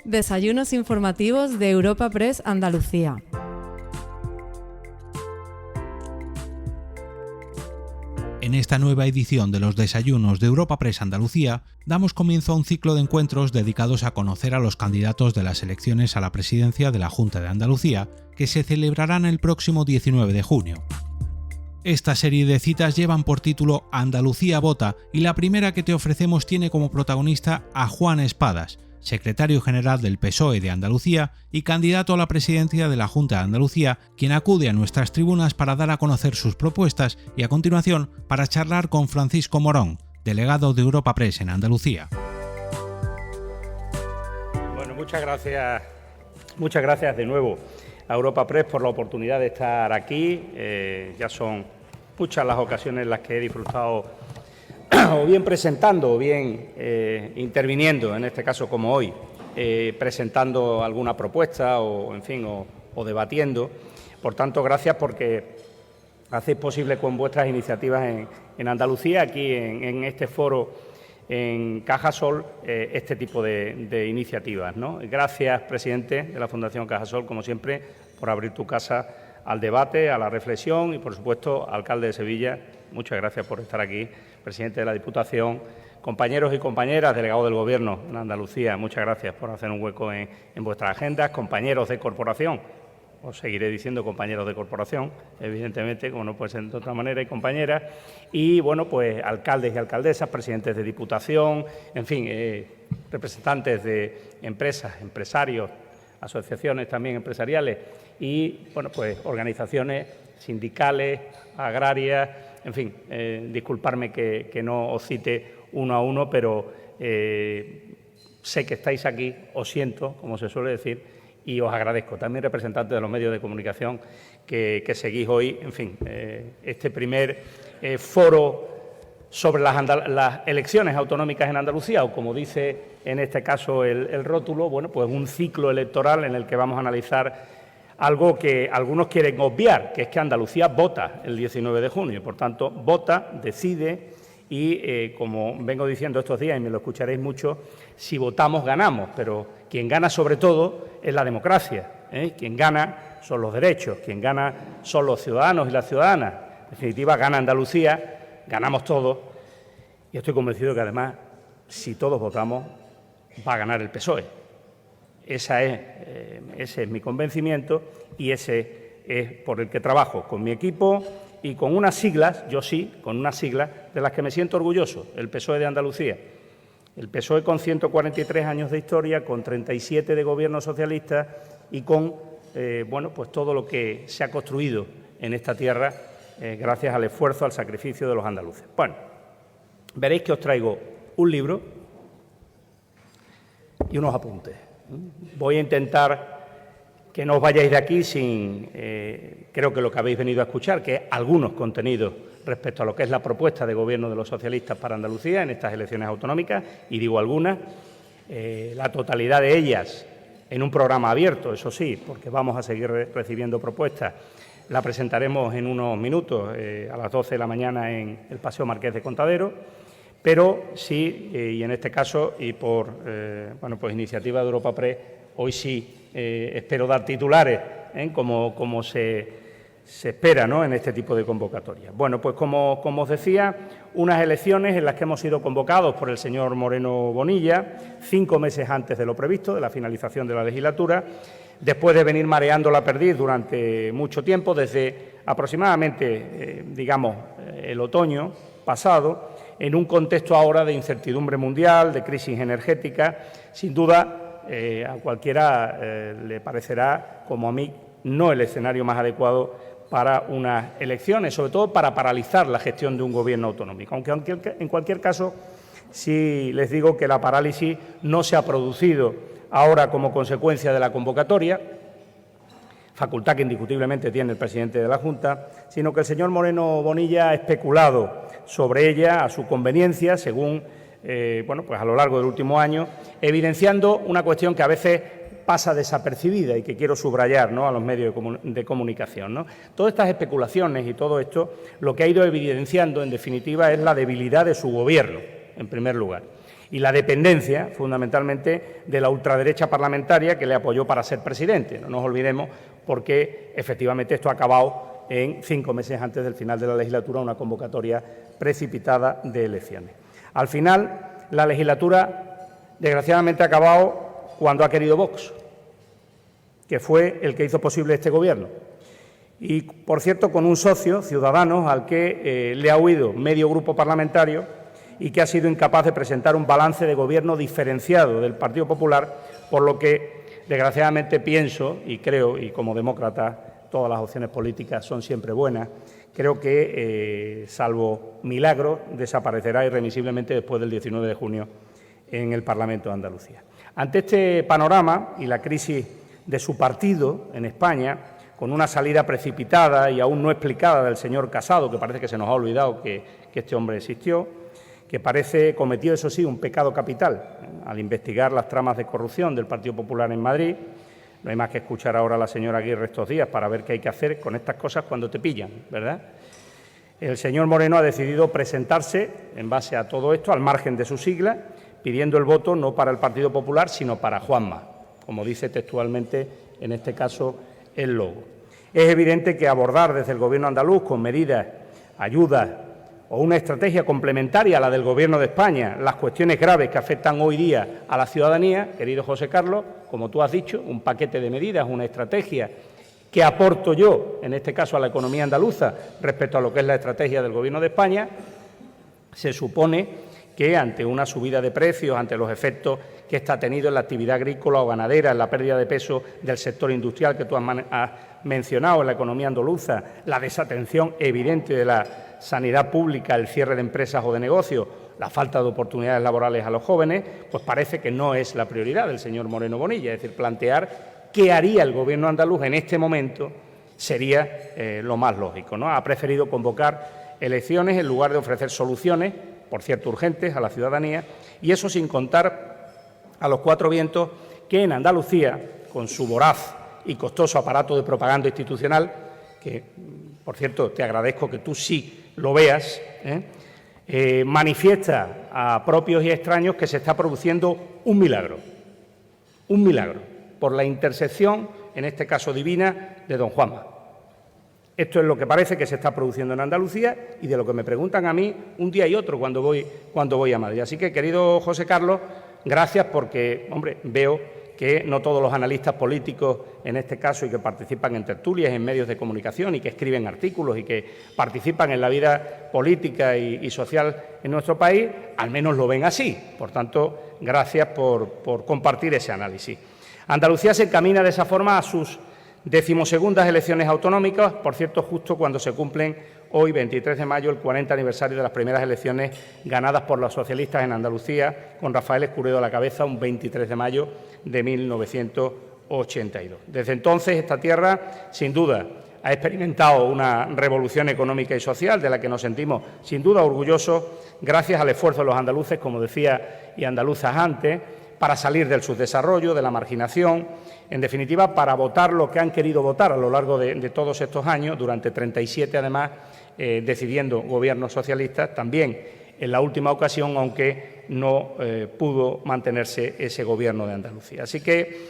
Desayunos informativos de Europa Press Andalucía. En esta nueva edición de los desayunos de Europa Press Andalucía, damos comienzo a un ciclo de encuentros dedicados a conocer a los candidatos de las elecciones a la presidencia de la Junta de Andalucía, que se celebrarán el próximo 19 de junio. Esta serie de citas llevan por título Andalucía vota y la primera que te ofrecemos tiene como protagonista a Juan Espadas, secretario general del PSOE de Andalucía y candidato a la presidencia de la Junta de Andalucía, quien acude a nuestras tribunas para dar a conocer sus propuestas y a continuación para charlar con Francisco Morón, delegado de Europa Press en Andalucía. Bueno, muchas gracias de nuevo a Europa Press por la oportunidad de estar aquí. Ya son muchas las ocasiones en las que he disfrutado o bien presentando o bien interviniendo, en este caso como hoy, presentando alguna propuesta o, en fin, o debatiendo. Por tanto, gracias porque hacéis posible con vuestras iniciativas en Andalucía, aquí en este foro en Cajasol, este tipo de iniciativas, ¿no? Gracias, presidente de la Fundación Cajasol, como siempre, por abrir tu casa al debate, a la reflexión y, por supuesto, alcalde de Sevilla, muchas gracias por estar aquí, presidente de la Diputación, compañeros y compañeras, delegados del Gobierno en Andalucía, muchas gracias por hacer un hueco en vuestras agendas, compañeros de corporación, os seguiré diciendo compañeros de corporación, evidentemente, como no puede ser de otra manera, y compañeras, y, bueno, pues alcaldes y alcaldesas, presidentes de Diputación, en fin, representantes de empresas, empresarios, asociaciones también empresariales y, bueno, pues organizaciones sindicales, agrarias, en fin, disculparme que no os cite uno a uno, pero sé que estáis aquí, os siento, como se suele decir, y os agradezco. También representantes de los medios de comunicación que seguís hoy, en fin, este primer foro sobre las elecciones autonómicas en Andalucía, o como dice en este caso el rótulo, bueno, pues un ciclo electoral en el que vamos a analizar algo que algunos quieren obviar, que es que Andalucía vota el 19 de junio, por tanto, vota, decide y, como vengo diciendo estos días, y me lo escucharéis mucho, si votamos, ganamos, pero quien gana sobre todo es la democracia, quien gana son los derechos, quien gana son los ciudadanos y las ciudadanas. En definitiva, gana Andalucía, ganamos todos, y estoy convencido que además, si todos votamos, va a ganar el PSOE. Ese es mi convencimiento y ese es por el que trabajo con mi equipo y con unas siglas, yo sí, con unas siglas de las que me siento orgulloso, el PSOE de Andalucía. El PSOE con 143 años de historia, con 37 de gobierno socialista y con, bueno, pues todo lo que se ha construido en esta tierra gracias al esfuerzo, al sacrificio de los andaluces. Bueno, veréis que os traigo un libro y unos apuntes. Voy a intentar que no os vayáis de aquí sin, creo que lo que habéis venido a escuchar, que es algunos contenidos respecto a lo que es la propuesta de gobierno de los socialistas para Andalucía en estas elecciones autonómicas, y digo algunas, la totalidad de ellas en un programa abierto, eso sí, porque vamos a seguir recibiendo propuestas. La presentaremos en unos minutos, a las 12 de la mañana en el Paseo Marqués de Contadero, pero sí, y en este caso, y por bueno, pues iniciativa de Europa Press, hoy sí espero dar titulares, como se espera, ¿no?, en este tipo de convocatorias. Bueno, pues como os decía, unas elecciones en las que hemos sido convocados por el señor Moreno Bonilla 5 meses antes de lo previsto, de la finalización de la legislatura, después de venir mareando la perdiz durante mucho tiempo, desde aproximadamente, digamos, el otoño pasado, en un contexto ahora de incertidumbre mundial, de crisis energética. Sin duda, a cualquiera le parecerá, como a mí, no el escenario más adecuado para unas elecciones, sobre todo para paralizar la gestión de un gobierno autonómico. Aunque en cualquier caso, sí les digo que la parálisis no se ha producido ahora como consecuencia de la convocatoria, facultad que indiscutiblemente tiene el presidente de la Junta, sino que el señor Moreno Bonilla ha especulado sobre ella a su conveniencia, según, bueno, pues a lo largo del último año, evidenciando una cuestión que a veces pasa desapercibida y que quiero subrayar, ¿no?, a los medios de comunicación, ¿no? Todas estas especulaciones y todo esto lo que ha ido evidenciando, en definitiva, es la debilidad de su gobierno, en primer lugar. y la dependencia, fundamentalmente, de la ultraderecha parlamentaria que le apoyó para ser presidente. No nos olvidemos, porque efectivamente esto ha acabado en 5 meses antes del final de la legislatura, una convocatoria precipitada de elecciones. Al final, la legislatura, desgraciadamente, ha acabado cuando ha querido Vox, que fue el que hizo posible este Gobierno. Y, por cierto, con un socio, Ciudadanos, al que le ha huido medio grupo parlamentario y que ha sido incapaz de presentar un balance de Gobierno diferenciado del Partido Popular, por lo que, desgraciadamente, pienso y creo, y como demócrata todas las opciones políticas son siempre buenas, creo que, salvo milagro, desaparecerá irremisiblemente después del 19 de junio en el Parlamento de Andalucía. Ante este panorama y la crisis de su partido en España, con una salida precipitada y aún no explicada del señor Casado, que parece que se nos ha olvidado que este hombre existió, que parece cometió, eso sí, un pecado capital al investigar las tramas de corrupción del Partido Popular en Madrid. No hay más que escuchar ahora a la señora Aguirre estos días para ver qué hay que hacer con estas cosas cuando te pillan, ¿verdad? El señor Moreno ha decidido presentarse, en base a todo esto, al margen de su sigla, pidiendo el voto no para el Partido Popular, sino para Juanma, como dice textualmente, en este caso, el logo. Es evidente que abordar desde el Gobierno andaluz con medidas, ayudas o una estrategia complementaria a la del Gobierno de España, las cuestiones graves que afectan hoy día a la ciudadanía, querido José Carlos, como tú has dicho, un paquete de medidas, una estrategia que aporto yo, en este caso a la economía andaluza, respecto a lo que es la estrategia del Gobierno de España, se supone que ante una subida de precios, ante los efectos que esta ha tenido en la actividad agrícola o ganadera, en la pérdida de peso del sector industrial que tú has mencionado, en la economía andaluza, la desatención evidente de la sanidad pública, el cierre de empresas o de negocios, la falta de oportunidades laborales a los jóvenes, pues parece que no es la prioridad del señor Moreno Bonilla. Es decir, plantear qué haría el Gobierno andaluz en este momento sería lo más lógico, ¿no? Ha preferido convocar elecciones en lugar de ofrecer soluciones, por cierto urgentes, a la ciudadanía, y eso sin contar a los cuatro vientos que en Andalucía, con su voraz y costoso aparato de propaganda institucional, que, por cierto, te agradezco que tú sí lo veas, manifiesta a propios y extraños que se está produciendo un milagro, por la intersección, en este caso divina, de don Juanma. Esto es lo que parece que se está produciendo en Andalucía y de lo que me preguntan a mí un día y otro cuando voy a Madrid. Así que, querido José Carlos, gracias porque, hombre, veo que no todos los analistas políticos, en este caso, y que participan en tertulias, en medios de comunicación y que escriben artículos y que participan en la vida política y social en nuestro país, al menos lo ven así. Por tanto, gracias por compartir ese análisis. Andalucía se encamina de esa forma a sus 12º elecciones autonómicas, por cierto, justo cuando se cumplen hoy, 23 de mayo, el 40 aniversario de las primeras elecciones ganadas por los socialistas en Andalucía, con Rafael Escuredo a la cabeza, un 23 de mayo de 1982. Desde entonces, esta tierra, sin duda, ha experimentado una revolución económica y social de la que nos sentimos, sin duda, orgullosos, gracias al esfuerzo de los andaluces, como decía, y andaluzas antes, para salir del subdesarrollo, de la marginación, en definitiva, para votar lo que han querido votar a lo largo de todos estos años, durante 37 además, decidiendo gobiernos socialistas, también en la última ocasión, aunque no pudo mantenerse ese gobierno de Andalucía. Así que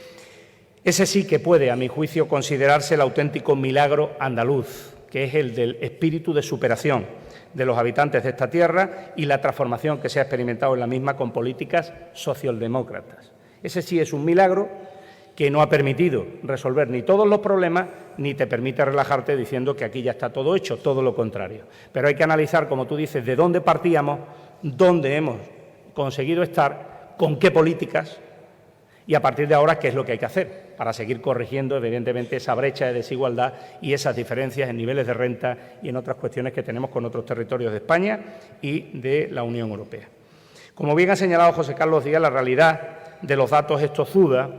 ese sí que puede, a mi juicio, considerarse el auténtico milagro andaluz, que es el del espíritu de superación de los habitantes de esta tierra y la transformación que se ha experimentado en la misma con políticas socialdemócratas. Ese sí es un milagro que no ha permitido resolver ni todos los problemas, ni te permite relajarte diciendo que aquí ya está todo hecho, todo lo contrario. Pero hay que analizar, como tú dices, de dónde partíamos, dónde hemos conseguido estar, con qué políticas y a partir de ahora qué es lo que hay que hacer para seguir corrigiendo, evidentemente, esa brecha de desigualdad y esas diferencias en niveles de renta y en otras cuestiones que tenemos con otros territorios de España y de la Unión Europea. Como bien ha señalado José Carlos Díaz, la realidad de los datos es tozuda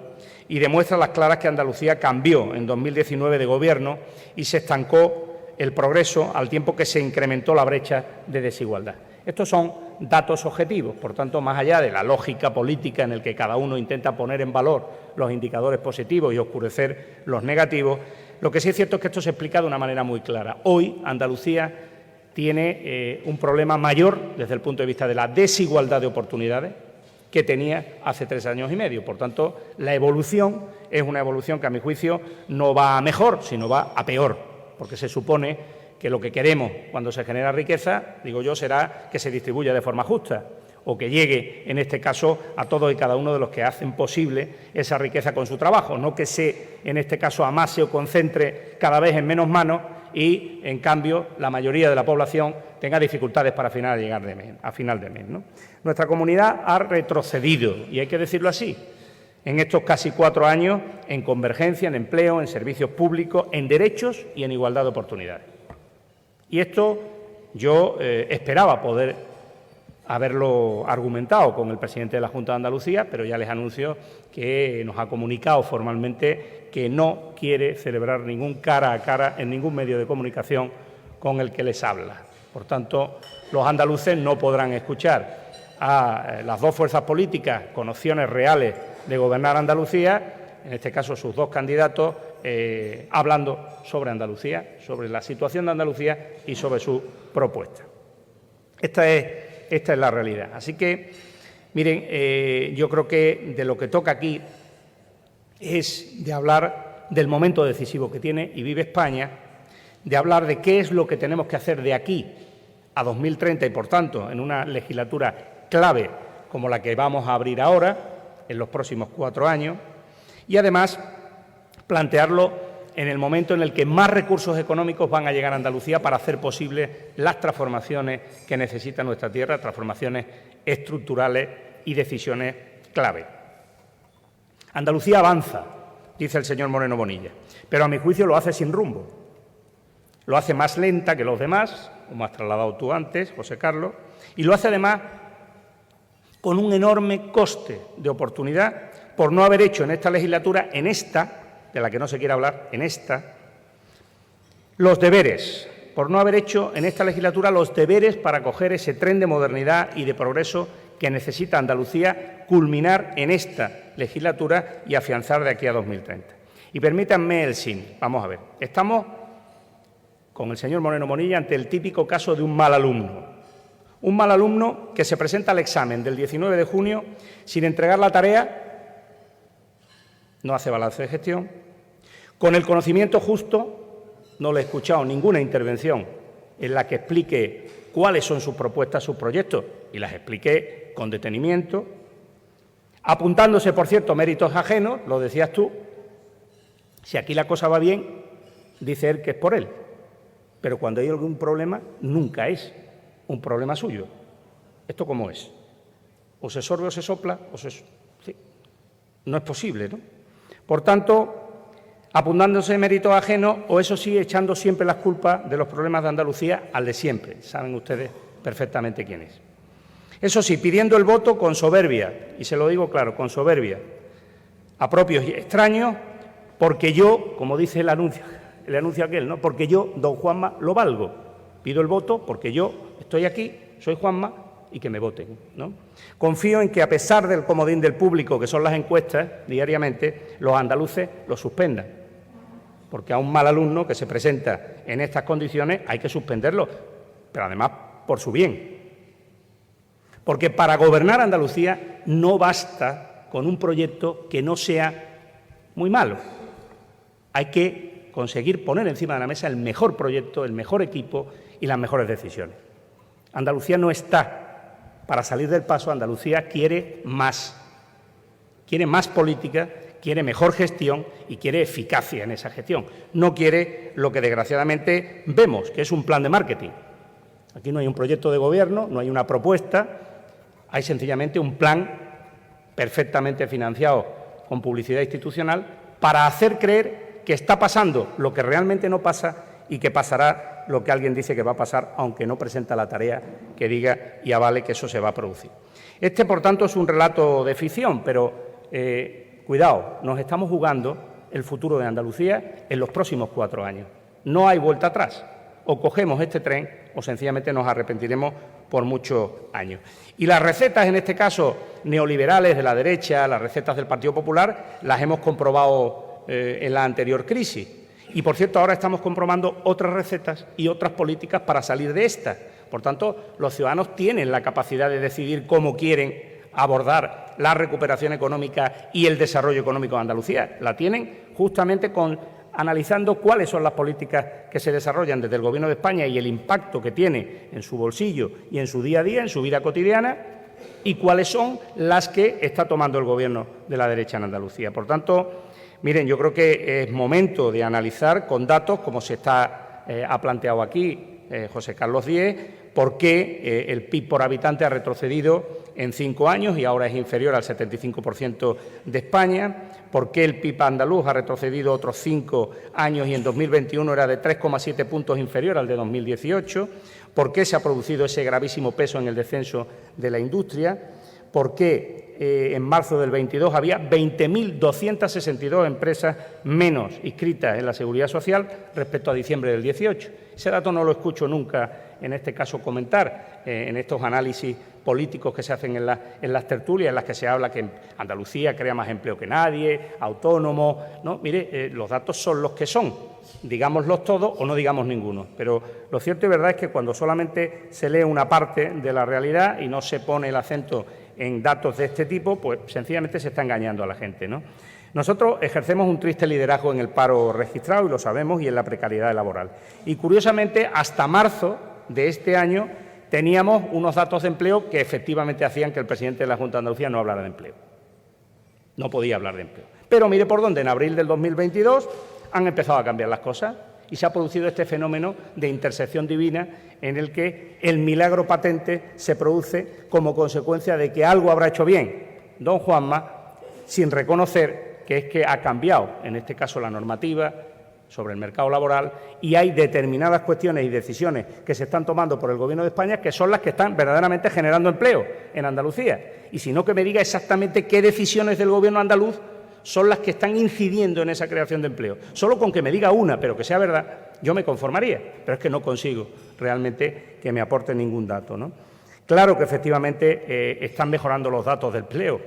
y demuestra a las claras que Andalucía cambió en 2019 de gobierno y se estancó el progreso al tiempo que se incrementó la brecha de desigualdad. Estos son datos objetivos, por tanto, más allá de la lógica política en la que cada uno intenta poner en valor los indicadores positivos y oscurecer los negativos, lo que sí es cierto es que esto se explica de una manera muy clara. Hoy Andalucía tiene un problema mayor desde el punto de vista de la desigualdad de oportunidades, que tenía hace 3 años y medio. Por tanto, la evolución es una evolución que, a mi juicio, no va a mejor, sino va a peor, porque se supone que lo que queremos cuando se genera riqueza, digo yo, será que se distribuya de forma justa o que llegue, en este caso, a todos y cada uno de los que hacen posible esa riqueza con su trabajo, no que se, en este caso, amase o concentre cada vez en menos manos y, en cambio, la mayoría de la población tenga dificultades para a final de mes, ¿no? Nuestra comunidad ha retrocedido, y hay que decirlo así, en estos casi 4 años en convergencia, en empleo, en servicios públicos, en derechos y en igualdad de oportunidades. Y esto yo esperaba poder haberlo argumentado con el presidente de la Junta de Andalucía, pero ya les anuncio que nos ha comunicado formalmente que no quiere celebrar ningún cara a cara en ningún medio de comunicación con el que les habla. Por tanto, los andaluces no podrán escuchar a las dos fuerzas políticas con opciones reales de gobernar Andalucía, en este caso sus dos candidatos, hablando sobre Andalucía, sobre la situación de Andalucía y sobre su propuesta. Esta es la realidad. Así que, miren, yo creo que de lo que toca aquí es de hablar del momento decisivo que tiene y vive España, de hablar de qué es lo que tenemos que hacer de aquí a 2030 y, por tanto, en una legislatura clave como la que vamos a abrir ahora, en los próximos 4 años, y además plantearlo en el momento en el que más recursos económicos van a llegar a Andalucía para hacer posibles las transformaciones que necesita nuestra tierra, transformaciones estructurales y decisiones clave. Andalucía avanza, dice el señor Moreno Bonilla, pero a mi juicio lo hace sin rumbo. Lo hace más lenta que los demás, como has trasladado tú antes, José Carlos, y lo hace además con un enorme coste de oportunidad por no haber hecho en esta legislatura, en esta, de la que no se quiere hablar, en esta, los deberes, por no haber hecho en esta legislatura los deberes para coger ese tren de modernidad y de progreso que necesita Andalucía culminar en esta legislatura y afianzar de aquí a 2030. Y permítanme el símil. Vamos a ver, estamos con el señor Moreno Bonilla ante el típico caso de un mal alumno. Un mal alumno que se presenta al examen del 19 de junio sin entregar la tarea, no hace balance de gestión, con el conocimiento justo, no le he escuchado ninguna intervención en la que explique cuáles son sus propuestas, sus proyectos, y las expliqué con detenimiento, apuntándose, por cierto, méritos ajenos, lo decías tú, si aquí la cosa va bien, dice él que es por él, pero cuando hay algún problema, nunca es un problema suyo. ¿Esto cómo es? O se sorbe o se sopla, o se... Sí. No es posible, ¿no? Por tanto, apuntándose méritos ajenos o, eso sí, echando siempre las culpas de los problemas de Andalucía al de siempre. Saben ustedes perfectamente quién es. Eso sí, pidiendo el voto con soberbia, y se lo digo claro, con soberbia, a propios y extraños, porque yo, como dice el anuncio aquel, ¿no? Porque yo, don Juanma, lo valgo. Pido el voto porque yo estoy aquí, soy Juanma, y que me voten, ¿no? Confío en que, a pesar del comodín del público, que son las encuestas diariamente, los andaluces lo suspendan, porque a un mal alumno que se presenta en estas condiciones hay que suspenderlo, pero además por su bien. Porque para gobernar Andalucía no basta con un proyecto que no sea muy malo. Hay que conseguir poner encima de la mesa el mejor proyecto, el mejor equipo y las mejores decisiones. Andalucía no está para salir del paso. Andalucía quiere más política, quiere mejor gestión y quiere eficacia en esa gestión. No quiere lo que desgraciadamente vemos, que es un plan de marketing. Aquí no hay un proyecto de gobierno, no hay una propuesta, hay sencillamente un plan perfectamente financiado con publicidad institucional para hacer creer que está pasando lo que realmente no pasa y que pasará lo que alguien dice que va a pasar, aunque no presenta la tarea que diga y avale que eso se va a producir. Este, por tanto, es un relato de ficción, pero cuidado, nos estamos jugando el futuro de Andalucía en los próximos 4 años. No hay vuelta atrás. O cogemos este tren o sencillamente nos arrepentiremos por muchos años. Y las recetas, en este caso, neoliberales de la derecha, las recetas del Partido Popular, las hemos comprobado en la anterior crisis. Y, por cierto, ahora estamos comprobando otras recetas y otras políticas para salir de esta. Por tanto, los ciudadanos tienen la capacidad de decidir cómo quieren abordar la recuperación económica y el desarrollo económico de Andalucía. La tienen justamente analizando cuáles son las políticas que se desarrollan desde el Gobierno de España y el impacto que tiene en su bolsillo y en su día a día, en su vida cotidiana, y cuáles son las que está tomando el Gobierno de la derecha en Andalucía. Por tanto, miren, yo creo que es momento de analizar con datos, como ha planteado aquí José Carlos Díez, por qué el PIB por habitante ha retrocedido en 5 años y ahora es inferior al 75% de España, por qué el PIB andaluz ha retrocedido otros 5 años y en 2021 era de 3,7 puntos inferior al de 2018, por qué se ha producido ese gravísimo peso en el descenso de la industria, por qué en marzo del 22 había 20.262 empresas menos inscritas en la Seguridad Social respecto a diciembre del 18. Ese dato no lo escucho nunca, en este caso, comentar en estos análisis políticos que se hacen en las tertulias, en las que se habla que Andalucía crea más empleo que nadie, autónomos. No, mire, los datos son los que son, digámoslos todos o no digamos ninguno. Pero lo cierto y verdad es que cuando solamente se lee una parte de la realidad y no se pone el acento en datos de este tipo, pues sencillamente se está engañando a la gente, ¿no? Nosotros ejercemos un triste liderazgo en el paro registrado, y lo sabemos, y en la precariedad laboral. Y, curiosamente, hasta marzo de este año teníamos unos datos de empleo que efectivamente hacían que el presidente de la Junta de Andalucía no hablara de empleo. No podía hablar de empleo. Pero mire por dónde, en abril del 2022 han empezado a cambiar las cosas y se ha producido este fenómeno de intersección divina en el que el milagro patente se produce como consecuencia de que algo habrá hecho bien don Juanma, sin reconocer que es que ha cambiado, en este caso, la normativa sobre el mercado laboral, y hay determinadas cuestiones y decisiones que se están tomando por el Gobierno de España que son las que están verdaderamente generando empleo en Andalucía. Y si no, que me diga exactamente qué decisiones del Gobierno andaluz son las que están incidiendo en esa creación de empleo. Solo con que me diga una, pero que sea verdad, yo me conformaría, pero es que no consigo realmente que me aporte ningún dato, ¿no? Claro que efectivamente están mejorando los datos del empleo.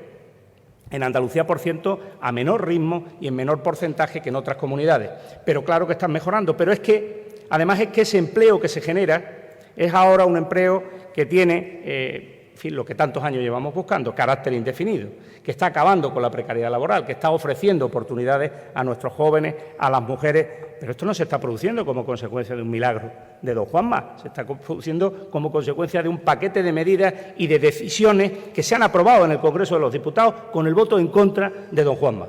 En Andalucía, por ciento, a menor ritmo y en menor porcentaje que en otras comunidades. Pero claro que están mejorando. Pero es que, además, es que ese empleo que se genera es ahora un empleo que tiene, en fin, lo que tantos años llevamos buscando, carácter indefinido, que está acabando con la precariedad laboral, que está ofreciendo oportunidades a nuestros jóvenes, a las mujeres. Pero esto no se está produciendo como consecuencia de un milagro de don Juanma, se está produciendo como consecuencia de un paquete de medidas y de decisiones que se han aprobado en el Congreso de los Diputados con el voto en contra de don Juanma.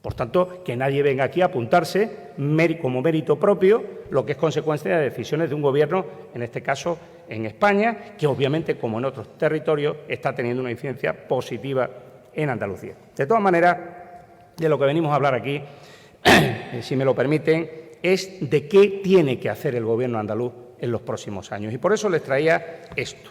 Por tanto, que nadie venga aquí a apuntarse como mérito propio lo que es consecuencia de decisiones de un Gobierno, en este caso en España, que obviamente, como en otros territorios, está teniendo una incidencia positiva en Andalucía. De todas maneras, de lo que venimos a hablar aquí, si me lo permiten, es de qué tiene que hacer el Gobierno andaluz en los próximos años. Y por eso les traía esto.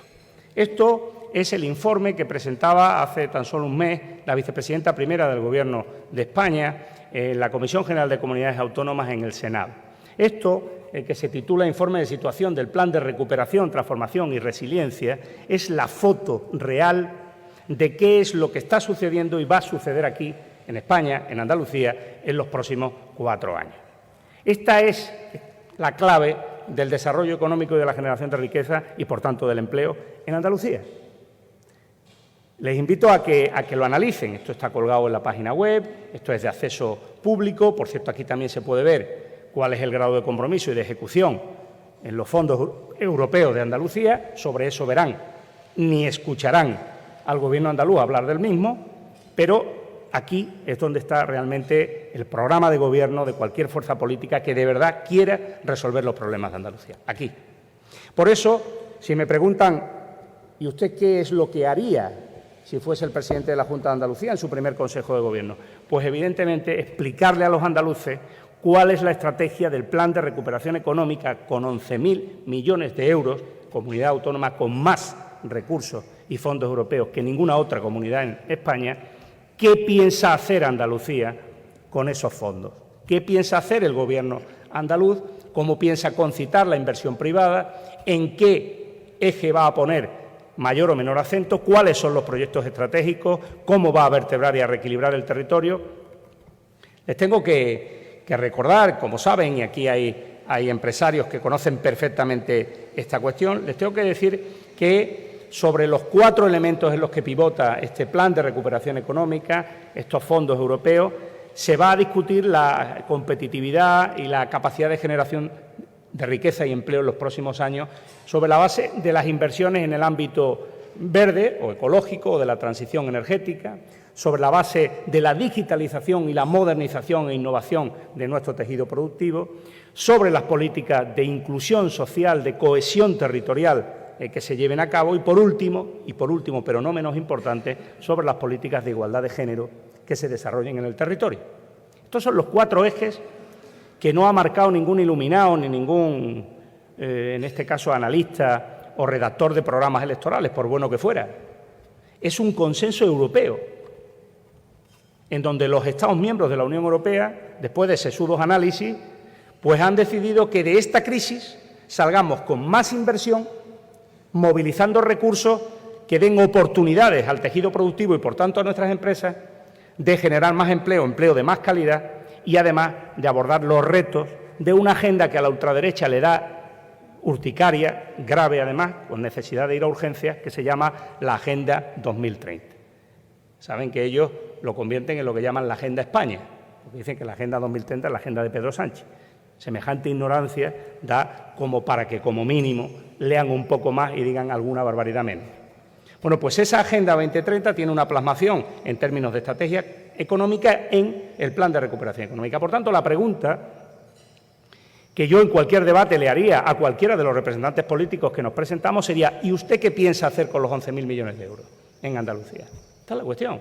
Esto es el informe que presentaba hace tan solo un mes la vicepresidenta primera del Gobierno de España en la Comisión General de Comunidades Autónomas en el Senado. Esto, que se titula Informe de situación del Plan de Recuperación, Transformación y Resiliencia, es la foto real de qué es lo que está sucediendo y va a suceder aquí en España, en Andalucía, en los próximos 4 años. Esta es la clave del desarrollo económico y de la generación de riqueza y, por tanto, del empleo en Andalucía. Les invito a que lo analicen. Esto está colgado en la página web, esto es de acceso público. Por cierto, aquí también se puede ver cuál es el grado de compromiso y de ejecución en los fondos europeos de Andalucía. Sobre eso verán, ni escucharán al Gobierno andaluz hablar del mismo, pero aquí es donde está realmente el programa de gobierno de cualquier fuerza política que de verdad quiera resolver los problemas de Andalucía. Aquí. Por eso, si me preguntan, ¿y usted qué es lo que haría si fuese el presidente de la Junta de Andalucía en su primer Consejo de Gobierno? Pues, evidentemente, explicarle a los andaluces cuál es la estrategia del Plan de Recuperación Económica con 11.000 millones de euros, comunidad autónoma con más recursos y fondos europeos que ninguna otra comunidad en España. ¿Qué piensa hacer Andalucía con esos fondos? ¿Qué piensa hacer el Gobierno andaluz? ¿Cómo piensa concitar la inversión privada? ¿En qué eje va a poner mayor o menor acento? ¿Cuáles son los proyectos estratégicos? ¿Cómo va a vertebrar y a reequilibrar el territorio? Les tengo que recordar, como saben, y aquí hay empresarios que conocen perfectamente esta cuestión, les tengo que decir que sobre los 4 elementos en los que pivota este plan de recuperación económica, estos fondos europeos, se va a discutir la competitividad y la capacidad de generación de riqueza y empleo en los próximos años sobre la base de las inversiones en el ámbito verde o ecológico o de la transición energética, sobre la base de la digitalización y la modernización e innovación de nuestro tejido productivo, sobre las políticas de inclusión social, de cohesión territorial que se lleven a cabo y por último, pero no menos importante, sobre las políticas de igualdad de género que se desarrollen en el territorio. Estos son los 4 ejes que no ha marcado ningún iluminado ni ningún, en este caso, analista o redactor de programas electorales, por bueno que fuera. Es un consenso europeo, en donde los Estados miembros de la Unión Europea, después de sesudos análisis, pues han decidido que de esta crisis salgamos con más inversión, movilizando recursos que den oportunidades al tejido productivo y, por tanto, a nuestras empresas, de generar más empleo de más calidad y, además, de abordar los retos de una agenda que a la ultraderecha le da urticaria, grave además, con necesidad de ir a urgencias, que se llama la Agenda 2030. Saben que ellos lo convierten en lo que llaman la Agenda España, porque dicen que la Agenda 2030 es la agenda de Pedro Sánchez. Semejante ignorancia da como para que, como mínimo, lean un poco más y digan alguna barbaridad menos. Bueno, pues esa Agenda 2030 tiene una plasmación en términos de estrategia económica en el Plan de Recuperación Económica. Por tanto, la pregunta que yo en cualquier debate le haría a cualquiera de los representantes políticos que nos presentamos sería: ¿y usted qué piensa hacer con los 11.000 millones de euros en Andalucía? Esta es la cuestión.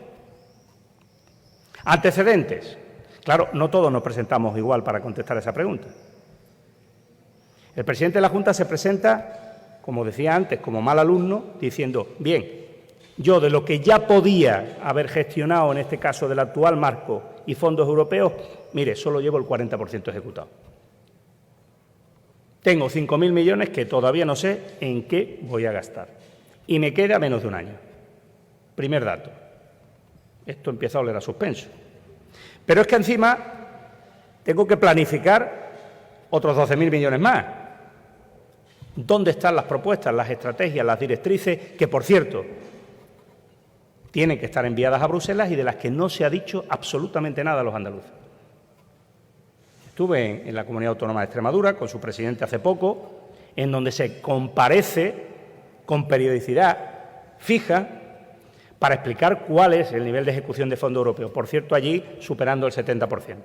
Antecedentes. Claro, no todos nos presentamos igual para contestar esa pregunta. El presidente de la Junta se presenta, como decía antes, como mal alumno, diciendo: bien, yo de lo que ya podía haber gestionado en este caso del actual marco y fondos europeos, mire, solo llevo el 40% ejecutado. Tengo 5.000 millones que todavía no sé en qué voy a gastar. Y me queda menos de un año. Primer dato. Esto empieza a oler a suspenso. Pero es que encima tengo que planificar otros 12.000 millones más. ¿Dónde están las propuestas, las estrategias, las directrices, que, por cierto, tienen que estar enviadas a Bruselas y de las que no se ha dicho absolutamente nada a los andaluces? Estuve en la Comunidad Autónoma de Extremadura con su presidente hace poco, en donde se comparece con periodicidad fija para explicar cuál es el nivel de ejecución de fondos europeos. Por cierto, allí superando el 70%.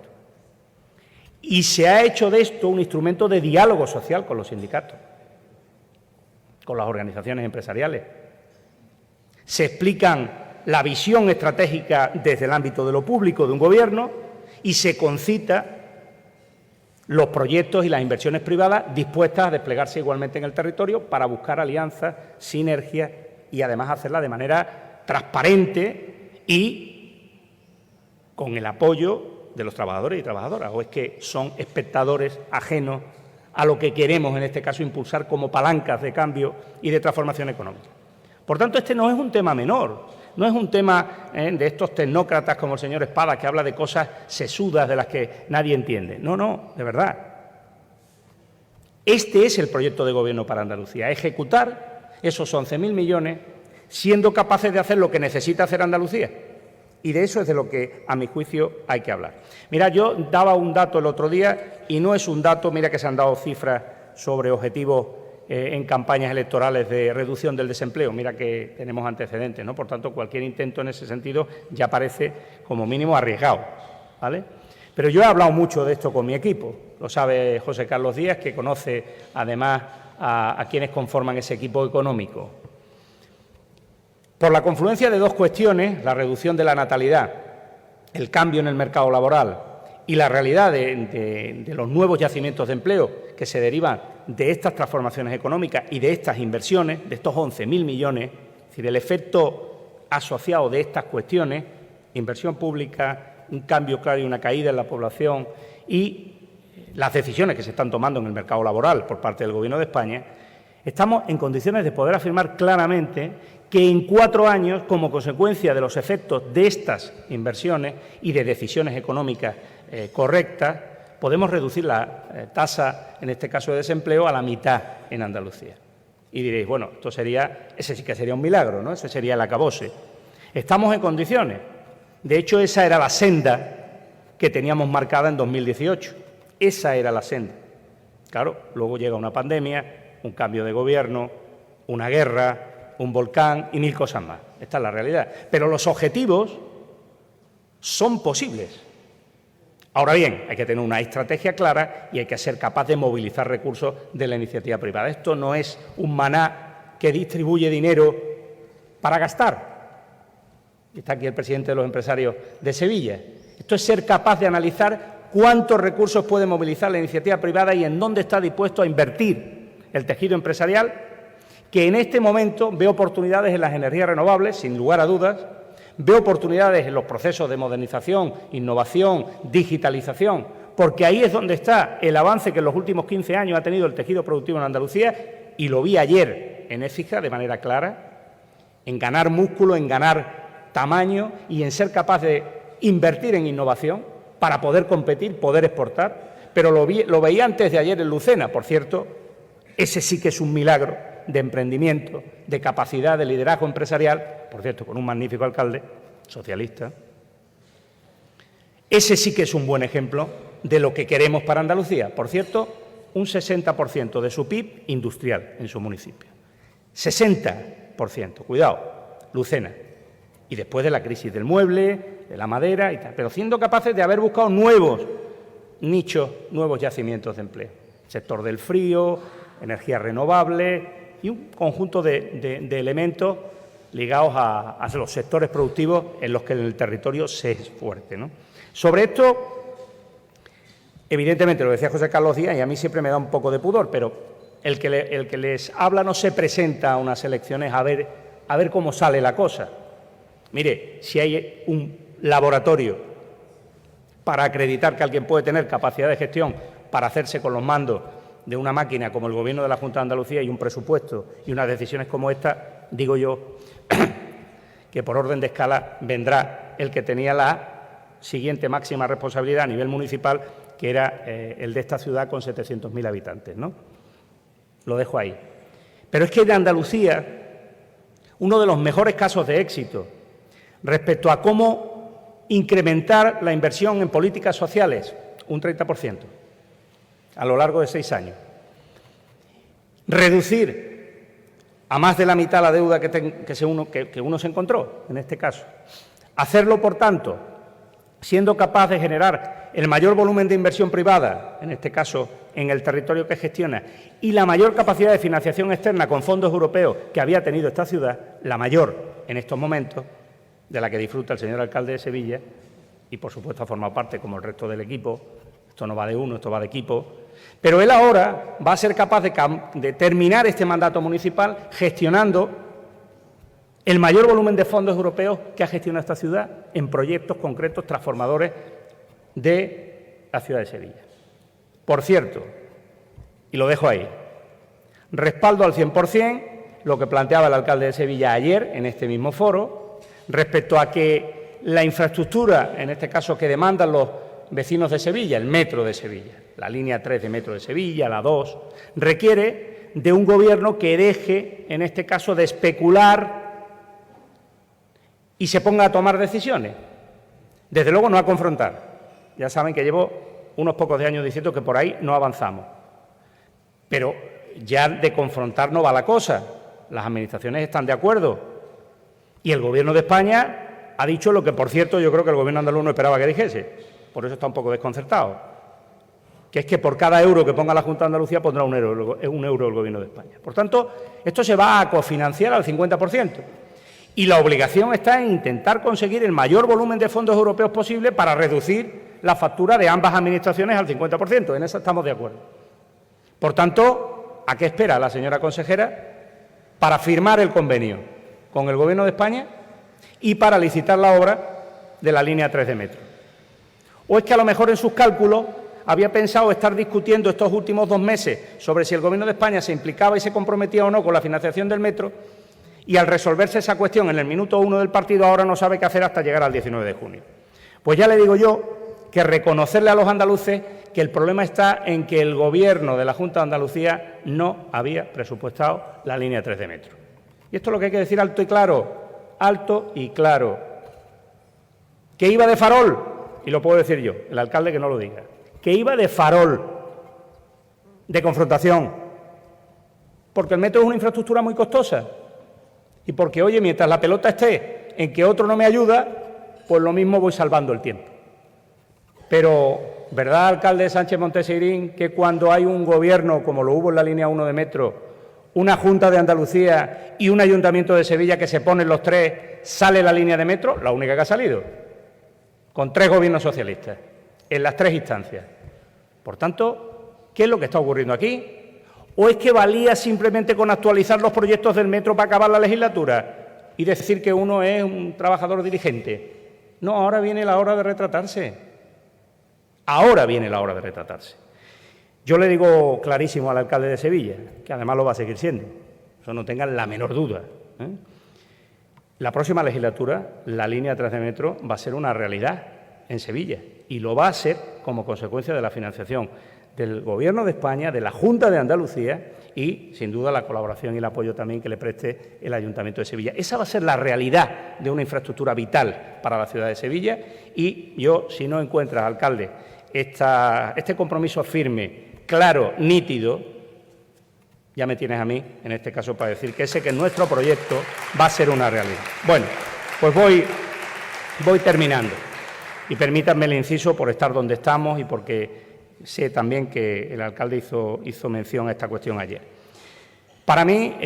Y se ha hecho de esto un instrumento de diálogo social con los sindicatos, con las organizaciones empresariales. Se explican la visión estratégica desde el ámbito de lo público de un gobierno y se concita los proyectos y las inversiones privadas dispuestas a desplegarse igualmente en el territorio para buscar alianzas, sinergias y además hacerla de manera transparente y con el apoyo de los trabajadores y trabajadoras. ¿O es que son espectadores ajenos a lo que queremos, en este caso, impulsar como palancas de cambio y de transformación económica? Por tanto, este no es un tema menor. No es un tema de estos tecnócratas como el señor Espada, que habla de cosas sesudas de las que nadie entiende. No, no, de verdad. Este es el proyecto de gobierno para Andalucía: ejecutar esos 11.000 millones siendo capaces de hacer lo que necesita hacer Andalucía. Y de eso es de lo que, a mi juicio, hay que hablar. Mira, yo daba un dato el otro día y no es un dato, mira que se han dado cifras sobre objetivos en campañas electorales de reducción del desempleo. Mira que tenemos antecedentes, ¿no? Por tanto, cualquier intento en ese sentido ya parece, como mínimo, arriesgado, ¿vale? Pero yo he hablado mucho de esto con mi equipo. Lo sabe José Carlos Díaz, que conoce, además, a quienes conforman ese equipo económico. Por la confluencia de dos cuestiones, la reducción de la natalidad, el cambio en el mercado laboral y la realidad de los nuevos yacimientos de empleo que se derivan de estas transformaciones económicas y de estas inversiones, de estos 11.000 millones, es decir, el efecto asociado de estas cuestiones, inversión pública, un cambio claro y una caída en la población y las decisiones que se están tomando en el mercado laboral por parte del Gobierno de España, estamos en condiciones de poder afirmar claramente que en 4 años, como consecuencia de los efectos de estas inversiones y de decisiones económicas correctas, podemos reducir la tasa, en este caso de desempleo, a la mitad en Andalucía. Y diréis, bueno, ese sí que sería un milagro, ¿no? Ese sería el acabose. Estamos en condiciones. De hecho, esa era la senda que teníamos marcada en 2018. Esa era la senda. Claro, luego llega una pandemia, un cambio de gobierno, una guerra, un volcán y 1000 cosas más. Esta es la realidad. Pero los objetivos son posibles. Ahora bien, hay que tener una estrategia clara y hay que ser capaz de movilizar recursos de la iniciativa privada. Esto no es un maná que distribuye dinero para gastar. Está aquí el presidente de los empresarios de Sevilla. Esto es ser capaz de analizar cuántos recursos puede movilizar la iniciativa privada y en dónde está dispuesto a invertir el tejido empresarial, que en este momento ve oportunidades en las energías renovables, sin lugar a dudas, ve oportunidades en los procesos de modernización, innovación, digitalización, porque ahí es donde está el avance que en los últimos 15 años ha tenido el tejido productivo en Andalucía, y lo vi ayer en Écija de manera clara, en ganar músculo, en ganar tamaño y en ser capaz de invertir en innovación para poder competir, poder exportar. Pero lo veía antes de ayer en Lucena, por cierto, ese sí que es un milagro de emprendimiento, de capacidad, de liderazgo empresarial, por cierto, con un magnífico alcalde socialista. Ese sí que es un buen ejemplo de lo que queremos para Andalucía. Por cierto, un 60% de su PIB industrial en su municipio. 60%, cuidado, Lucena. Y después de la crisis del mueble, de la madera y tal, pero siendo capaces de haber buscado nuevos nichos, nuevos yacimientos de empleo. Sector del frío, energía renovable y un conjunto de elementos ligados a los sectores productivos en los que el territorio se es fuerte, ¿no? Sobre esto, evidentemente, lo decía José Carlos Díaz, y a mí siempre me da un poco de pudor, pero el que les habla no se presenta a unas elecciones a ver cómo sale la cosa. Mire, si hay un laboratorio para acreditar que alguien puede tener capacidad de gestión para hacerse con los mandos de una máquina como el Gobierno de la Junta de Andalucía y un presupuesto y unas decisiones como esta, digo yo que por orden de escala vendrá el que tenía la siguiente máxima responsabilidad a nivel municipal, que era el de esta ciudad con 700.000 habitantes, ¿no? Lo dejo ahí. Pero es que de Andalucía, uno de los mejores casos de éxito respecto a cómo incrementar la inversión en políticas sociales, un 30%, a lo largo de 6 años. Reducir a más de la mitad la deuda que uno se encontró, en este caso. Hacerlo, por tanto, siendo capaz de generar el mayor volumen de inversión privada, en este caso en el territorio que gestiona, y la mayor capacidad de financiación externa con fondos europeos que había tenido esta ciudad, la mayor en estos momentos, de la que disfruta el señor alcalde de Sevilla, y por supuesto ha formado parte como el resto del equipo. Esto no va de uno, esto va de equipo. Pero él ahora va a ser capaz de terminar este mandato municipal gestionando el mayor volumen de fondos europeos que ha gestionado esta ciudad en proyectos concretos transformadores de la ciudad de Sevilla. Por cierto, y lo dejo ahí, respaldo al 100% lo que planteaba el alcalde de Sevilla ayer en este mismo foro respecto a que la infraestructura, en este caso que demandan los vecinos de Sevilla, el metro de Sevilla, la línea 3 de metro de Sevilla, la 2, requiere de un gobierno que deje, en este caso, de especular y se ponga a tomar decisiones. Desde luego no a confrontar. Ya saben que llevo unos pocos de años diciendo que por ahí no avanzamos. Pero ya de confrontar no va la cosa. Las administraciones están de acuerdo. Y el Gobierno de España ha dicho lo que, por cierto, yo creo que el Gobierno andaluz no esperaba que dijese. Por eso está un poco desconcertado, que es que por cada euro que ponga la Junta de Andalucía pondrá un euro el Gobierno de España. Por tanto, esto se va a cofinanciar al 50%. Y la obligación está en intentar conseguir el mayor volumen de fondos europeos posible para reducir la factura de ambas administraciones al 50%. En eso estamos de acuerdo. Por tanto, ¿a qué espera la señora consejera para firmar el convenio con el Gobierno de España y para licitar la obra de la línea 3 de metro? ¿O es que a lo mejor en sus cálculos había pensado estar discutiendo estos últimos 2 meses sobre si el Gobierno de España se implicaba y se comprometía o no con la financiación del metro, y al resolverse esa cuestión en el minuto 1 del partido ahora no sabe qué hacer hasta llegar al 19 de junio? Pues ya le digo yo que reconocerle a los andaluces que el problema está en que el Gobierno de la Junta de Andalucía no había presupuestado la línea 3 de metro. Y esto es lo que hay que decir alto y claro, que iba de farol, y lo puedo decir yo, el alcalde que no lo diga, que iba de farol, de confrontación, porque el metro es una infraestructura muy costosa y porque, oye, mientras la pelota esté en que otro no me ayuda, pues lo mismo voy salvando el tiempo. Pero, ¿verdad, alcalde Sánchez Monteseirín, que cuando hay un gobierno, como lo hubo en la línea 1 de metro, una Junta de Andalucía y un Ayuntamiento de Sevilla que se ponen los tres, sale la línea de metro? La única que ha salido, con 3 gobiernos socialistas, en las 3 instancias. Por tanto, ¿qué es lo que está ocurriendo aquí? ¿O es que valía simplemente con actualizar los proyectos del metro para acabar la legislatura y decir que uno es un trabajador dirigente? No, ahora viene la hora de retratarse. Ahora viene la hora de retratarse. Yo le digo clarísimo al alcalde de Sevilla, que además lo va a seguir siendo, eso no tengan la menor duda, ¿eh? La próxima legislatura, la línea 3 de metro va a ser una realidad en Sevilla y lo va a ser como consecuencia de la financiación del Gobierno de España, de la Junta de Andalucía y, sin duda, la colaboración y el apoyo también que le preste el Ayuntamiento de Sevilla. Esa va a ser la realidad de una infraestructura vital para la ciudad de Sevilla y yo, si no encuentras, alcalde, este compromiso firme, claro, nítido, ya me tienes a mí, en este caso, para decir que ese que es nuestro proyecto va a ser una realidad. Bueno, pues voy terminando y permítanme el inciso por estar donde estamos y porque sé también que el alcalde hizo mención a esta cuestión ayer. Para mí,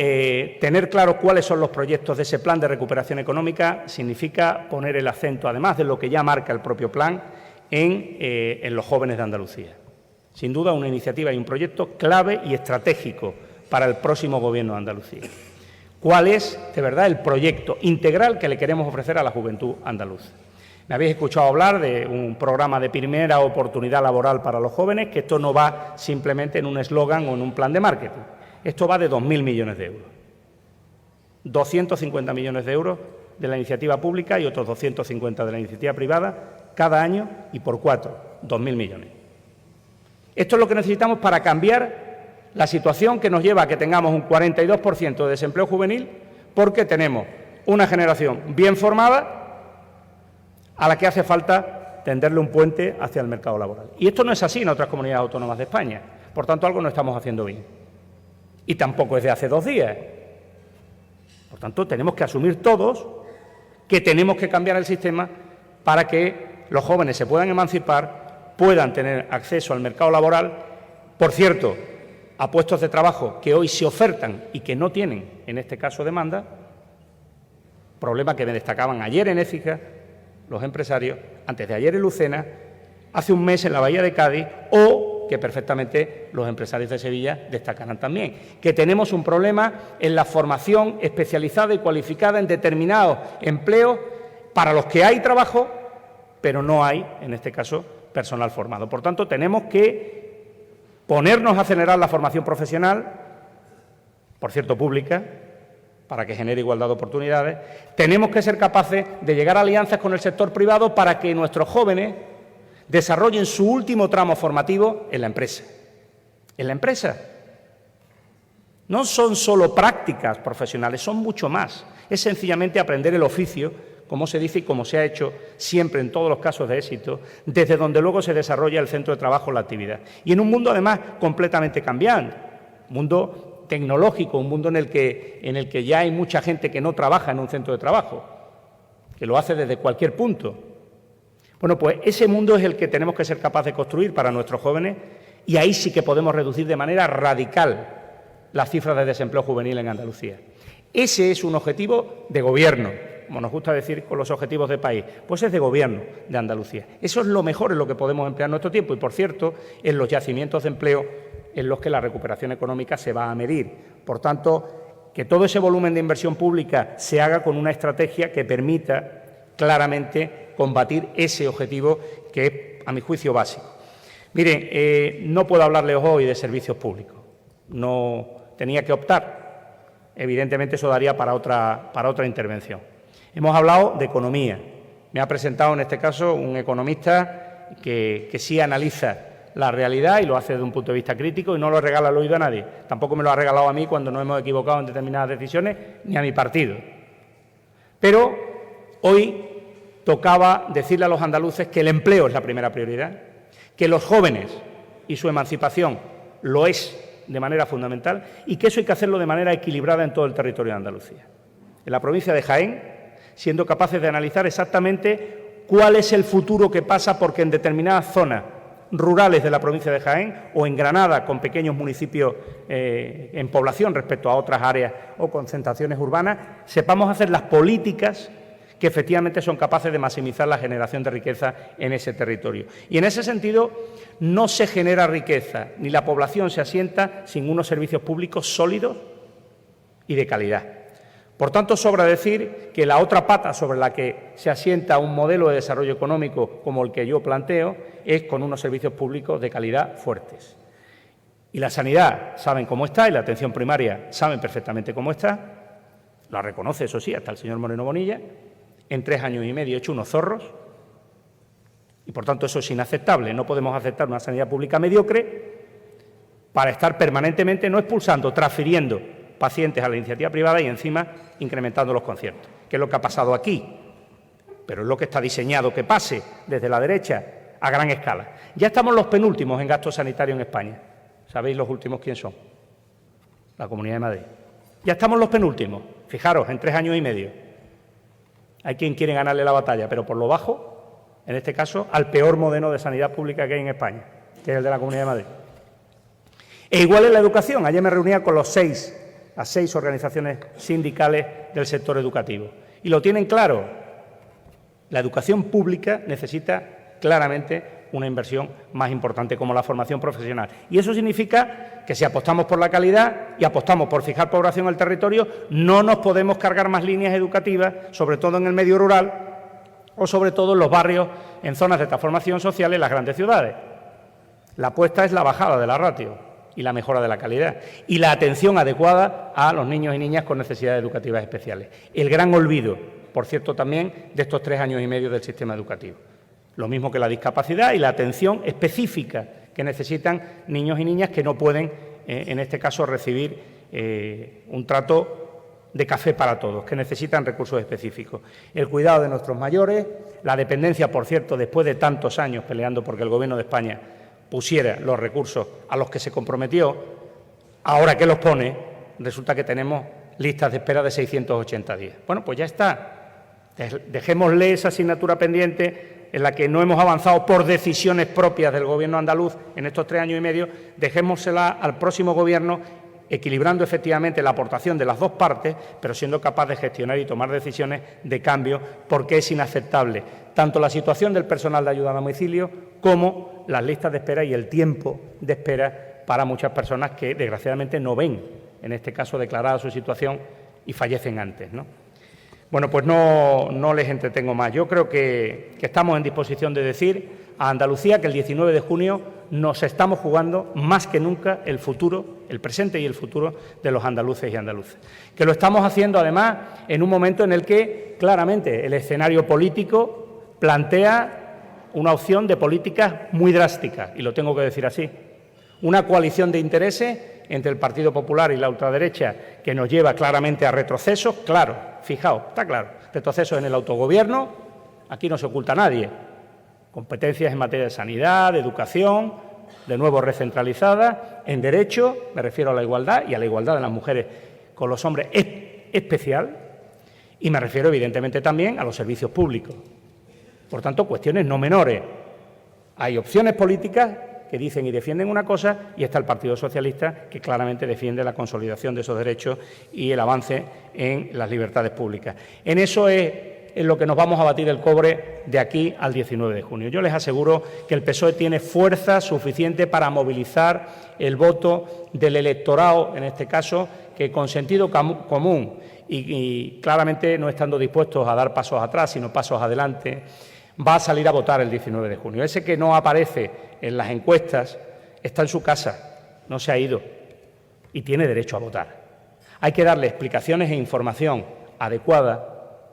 tener claro cuáles son los proyectos de ese plan de recuperación económica significa poner el acento, además de lo que ya marca el propio plan, en los jóvenes de Andalucía. Sin duda, una iniciativa y un proyecto clave y estratégico para el próximo Gobierno de Andalucía. ¿Cuál es, de verdad, el proyecto integral que le queremos ofrecer a la juventud andaluza? Me habéis escuchado hablar de un programa de primera oportunidad laboral para los jóvenes, que esto no va simplemente en un eslogan o en un plan de marketing. Esto va de 2.000 millones de euros. 250 millones de euros de la iniciativa pública y otros 250 de la iniciativa privada cada año y por 4, 2.000 millones. Esto es lo que necesitamos para cambiar la situación que nos lleva a que tengamos un 42% de desempleo juvenil, porque tenemos una generación bien formada a la que hace falta tenderle un puente hacia el mercado laboral. Y esto no es así en otras comunidades autónomas de España. Por tanto, algo no estamos haciendo bien. Y tampoco es de hace 2 días. Por tanto, tenemos que asumir todos que tenemos que cambiar el sistema para que los jóvenes se puedan emancipar, puedan tener acceso al mercado laboral, por cierto, a puestos de trabajo que hoy se ofertan y que no tienen, en este caso, demanda, problema que me destacaban ayer en Écija los empresarios, antes de ayer en Lucena, hace un mes en la Bahía de Cádiz, o que perfectamente los empresarios de Sevilla destacarán también, que tenemos un problema en la formación especializada y cualificada en determinados empleos para los que hay trabajo, pero no hay, en este caso, personal formado. Por tanto, tenemos que ponernos a acelerar la formación profesional, por cierto, pública, para que genere igualdad de oportunidades. Tenemos que ser capaces de llegar a alianzas con el sector privado para que nuestros jóvenes desarrollen su último tramo formativo en la empresa. En la empresa. No son solo prácticas profesionales, son mucho más. Es sencillamente aprender el oficio, como se dice y como se ha hecho siempre en todos los casos de éxito, desde donde luego se desarrolla el centro de trabajo o la actividad. Y en un mundo, además, completamente cambiante, mundo tecnológico, un mundo en el que ya hay mucha gente que no trabaja en un centro de trabajo, que lo hace desde cualquier punto. Bueno, pues ese mundo es el que tenemos que ser capaces de construir para nuestros jóvenes y ahí sí que podemos reducir de manera radical las cifras de desempleo juvenil en Andalucía. Ese es un objetivo de gobierno, como nos gusta decir con los objetivos de país, pues es de gobierno de Andalucía. Eso es lo mejor en lo que podemos emplear nuestro tiempo y, por cierto, en los yacimientos de empleo en los que la recuperación económica se va a medir. Por tanto, que todo ese volumen de inversión pública se haga con una estrategia que permita claramente combatir ese objetivo que es, a mi juicio, básico. Miren, no puedo hablarles hoy de servicios públicos. No tenía que optar. Evidentemente, eso daría para otra intervención. Hemos hablado de economía. Me ha presentado, en este caso, un economista que sí analiza la realidad y lo hace desde un punto de vista crítico y no lo regala al oído a nadie. Tampoco me lo ha regalado a mí cuando nos hemos equivocado en determinadas decisiones, ni a mi partido. Pero hoy tocaba decirle a los andaluces que el empleo es la primera prioridad, que los jóvenes y su emancipación lo es de manera fundamental y que eso hay que hacerlo de manera equilibrada en todo el territorio de Andalucía. En la provincia de Jaén, siendo capaces de analizar exactamente cuál es el futuro que pasa, porque en determinadas zonas rurales de la provincia de Jaén o en Granada, con pequeños municipios en población respecto a otras áreas o concentraciones urbanas, sepamos hacer las políticas que efectivamente son capaces de maximizar la generación de riqueza en ese territorio. Y en ese sentido no se genera riqueza, ni la población se asienta sin unos servicios públicos sólidos y de calidad. Por tanto, sobra decir que la otra pata sobre la que se asienta un modelo de desarrollo económico como el que yo planteo es con unos servicios públicos de calidad fuertes. Y la sanidad saben cómo está y la atención primaria saben perfectamente cómo está, la reconoce, eso sí, hasta el señor Moreno Bonilla. En 3 años y medio he hecho unos zorros y, por tanto, eso es inaceptable. No podemos aceptar una sanidad pública mediocre para estar permanentemente no expulsando, transfiriendo pacientes a la iniciativa privada y, encima, incrementando los conciertos, que es lo que ha pasado aquí, pero es lo que está diseñado que pase desde la derecha a gran escala. Ya estamos los penúltimos en gasto sanitario en España. ¿Sabéis los últimos quién son? La Comunidad de Madrid. Ya estamos los penúltimos. Fijaros, en 3 años y medio. Hay quien quiere ganarle la batalla, pero por lo bajo, en este caso, al peor modelo de sanidad pública que hay en España, que es el de la Comunidad de Madrid. E igual en la educación. Ayer me reunía con las 6 organizaciones sindicales del sector educativo. Y lo tienen claro. La educación pública necesita claramente una inversión más importante como la formación profesional. Y eso significa que si apostamos por la calidad y apostamos por fijar población en el territorio, no nos podemos cargar más líneas educativas, sobre todo en el medio rural o sobre todo en los barrios, en zonas de transformación social en las grandes ciudades. La apuesta es la bajada de la ratio y la mejora de la calidad y la atención adecuada a los niños y niñas con necesidades educativas especiales. El gran olvido, por cierto, también de estos 3 años y medio del sistema educativo. Lo mismo que la discapacidad y la atención específica que necesitan niños y niñas que no pueden, en este caso, recibir un trato de café para todos, que necesitan recursos específicos. El cuidado de nuestros mayores, la dependencia, por cierto, después de tantos años peleando porque el Gobierno de España pusiera los recursos a los que se comprometió, ahora que los pone, resulta que tenemos listas de espera de 680 días. Bueno, pues ya está. Dejémosle esa asignatura pendiente en la que no hemos avanzado por decisiones propias del Gobierno andaluz en estos 3 años y medio, dejémosela al próximo Gobierno, equilibrando efectivamente la aportación de las dos partes, pero siendo capaz de gestionar y tomar decisiones de cambio, porque es inaceptable tanto la situación del personal de ayuda a domicilio como las listas de espera y el tiempo de espera para muchas personas que, desgraciadamente, no ven, en este caso, declarada su situación y fallecen antes, ¿no? Bueno, pues no les entretengo más. Yo creo que estamos en disposición de decir a Andalucía que el 19 de junio nos estamos jugando más que nunca el futuro, el presente y el futuro de los andaluces y andaluces. Que lo estamos haciendo, además, en un momento en el que, claramente, el escenario político plantea una opción de políticas muy drástica, y lo tengo que decir así. Una coalición de intereses entre el Partido Popular y la ultraderecha que nos lleva claramente a retrocesos, claro, fijaos, está claro, retrocesos en el autogobierno, aquí no se oculta a nadie, competencias en materia de sanidad, de educación, de nuevo recentralizadas, en derecho, me refiero a la igualdad y a la igualdad de las mujeres con los hombres especial, y me refiero evidentemente también a los servicios públicos. Por tanto, cuestiones no menores. Hay opciones políticas que dicen y defienden una cosa, y está el Partido Socialista, que claramente defiende la consolidación de esos derechos y el avance en las libertades públicas. En eso es en lo que nos vamos a batir el cobre de aquí al 19 de junio. Yo les aseguro que el PSOE tiene fuerza suficiente para movilizar el voto del electorado, en este caso, que con sentido común y claramente no estando dispuestos a dar pasos atrás, sino pasos adelante, va a salir a votar el 19 de junio. Ese que no aparece en las encuestas está en su casa, no se ha ido y tiene derecho a votar. Hay que darle explicaciones e información adecuada,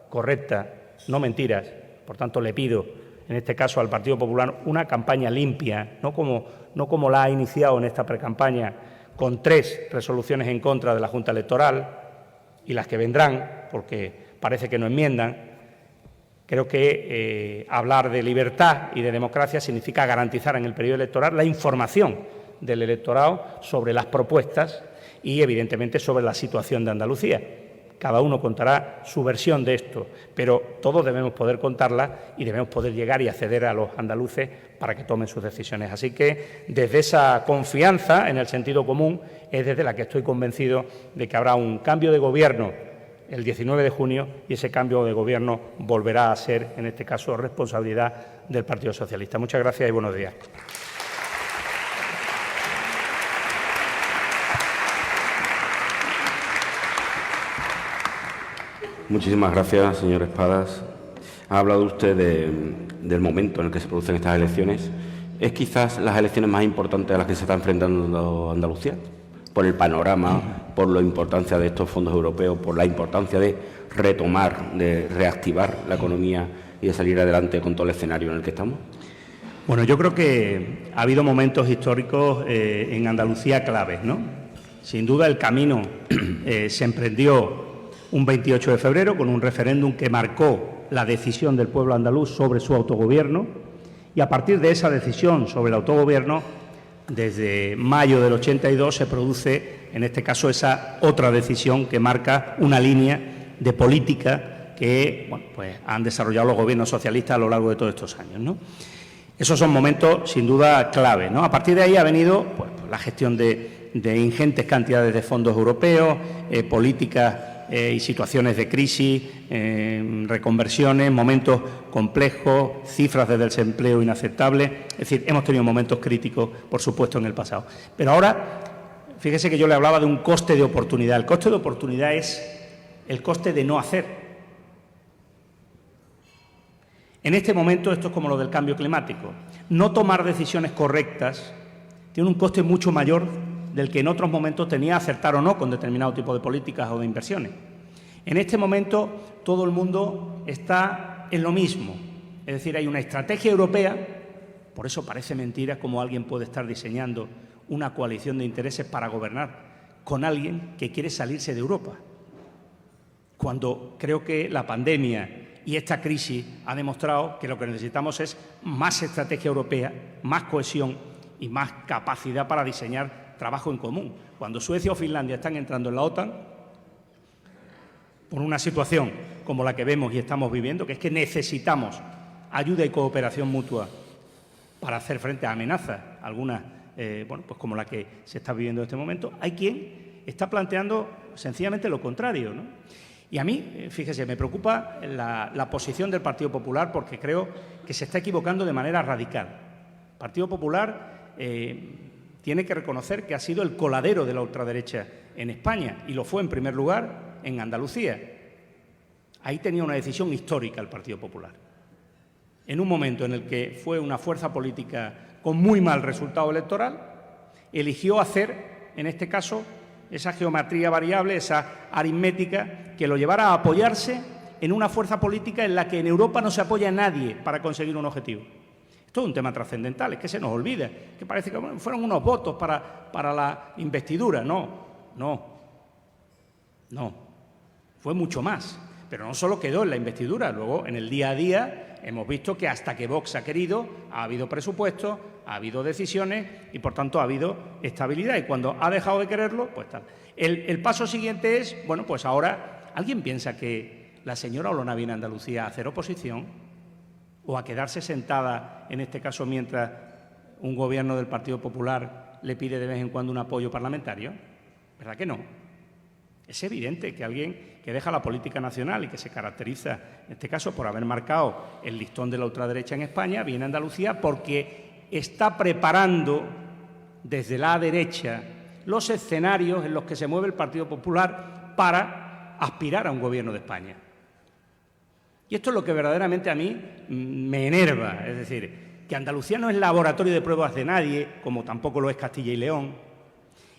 correcta, no mentiras. Por tanto, le pido en este caso al Partido Popular, una campaña limpia, no como la ha iniciado en esta precampaña, con 3 resoluciones en contra de la Junta Electoral y las que vendrán, porque parece que no enmiendan. Creo que hablar de libertad y de democracia significa garantizar en el periodo electoral la información del electorado sobre las propuestas y, evidentemente, sobre la situación de Andalucía. Cada uno contará su versión de esto, pero todos debemos poder contarla y debemos poder llegar y acceder a los andaluces para que tomen sus decisiones. Así que, desde esa confianza en el sentido común, es desde la que estoy convencido de que habrá un cambio de gobierno el 19 de junio y ese cambio de gobierno volverá a ser, en este caso, responsabilidad del Partido Socialista. Muchas gracias y buenos días. Muchísimas gracias, señor Espadas. Ha hablado usted del momento en el que se producen estas elecciones. ¿Es quizás las elecciones más importantes a las que se está enfrentando Andalucía? Por el panorama, por la importancia de estos fondos europeos, por la importancia de retomar, de reactivar la economía y de salir adelante con todo el escenario en el que estamos. Bueno, yo creo que ha habido momentos históricos en Andalucía claves, ¿no? Sin duda el camino se emprendió un 28 de febrero con un referéndum que marcó la decisión del pueblo andaluz sobre su autogobierno y a partir de esa decisión sobre el autogobierno, desde mayo del 82 se produce, en este caso, esa otra decisión que marca una línea de política que pues han desarrollado los gobiernos socialistas a lo largo de todos estos años, ¿no? Esos son momentos, sin duda, clave, ¿no? A partir de ahí ha venido pues, la gestión de ingentes cantidades de fondos europeos, políticas y situaciones de crisis, reconversiones, momentos complejos, cifras de desempleo inaceptables. Es decir, hemos tenido momentos críticos, por supuesto, en el pasado. Pero ahora, fíjese que yo le hablaba de un coste de oportunidad. El coste de oportunidad es el coste de no hacer. En este momento, esto es como lo del cambio climático. No tomar decisiones correctas tiene un coste mucho mayor del que en otros momentos tenía acertar o no con determinado tipo de políticas o de inversiones. En este momento todo el mundo está en lo mismo, es decir, hay una estrategia europea, por eso parece mentira cómo alguien puede estar diseñando una coalición de intereses para gobernar con alguien que quiere salirse de Europa, cuando creo que la pandemia y esta crisis ha demostrado que lo que necesitamos es más estrategia europea, más cohesión y más capacidad para diseñar trabajo en común. Cuando Suecia o Finlandia están entrando en la OTAN, por una situación como la que vemos y estamos viviendo, que es que necesitamos ayuda y cooperación mutua para hacer frente a amenazas, algunas pues como la que se está viviendo en este momento, hay quien está planteando sencillamente lo contrario, ¿no? Y a mí, fíjese, me preocupa la posición del Partido Popular porque creo que se está equivocando de manera radical. El Partido Popular tiene que reconocer que ha sido el coladero de la ultraderecha en España y lo fue en primer lugar en Andalucía. Ahí tenía una decisión histórica el Partido Popular. En un momento en el que fue una fuerza política con muy mal resultado electoral, eligió hacer, en este caso, esa geometría variable, esa aritmética que lo llevara a apoyarse en una fuerza política en la que en Europa no se apoya a nadie para conseguir un objetivo. Esto es un tema trascendental, es que se nos olvida, que parece que fueron unos votos para la investidura. No. Fue mucho más. Pero no solo quedó en la investidura, luego en el día a día hemos visto que hasta que Vox ha querido, ha habido presupuestos, ha habido decisiones y, por tanto, ha habido estabilidad. Y cuando ha dejado de quererlo, pues tal. El paso siguiente es, bueno, pues ahora, ¿alguien piensa que la señora Olona viene a Andalucía a hacer oposición o a quedarse sentada, en este caso, mientras un gobierno del Partido Popular le pide de vez en cuando un apoyo parlamentario? ¿Verdad que no? Es evidente que alguien que deja la política nacional y que se caracteriza, en este caso, por haber marcado el listón de la ultraderecha en España, viene a Andalucía porque está preparando desde la derecha los escenarios en los que se mueve el Partido Popular para aspirar a un gobierno de España. Y esto es lo que verdaderamente a mí me enerva, es decir, que Andalucía no es laboratorio de pruebas de nadie, como tampoco lo es Castilla y León,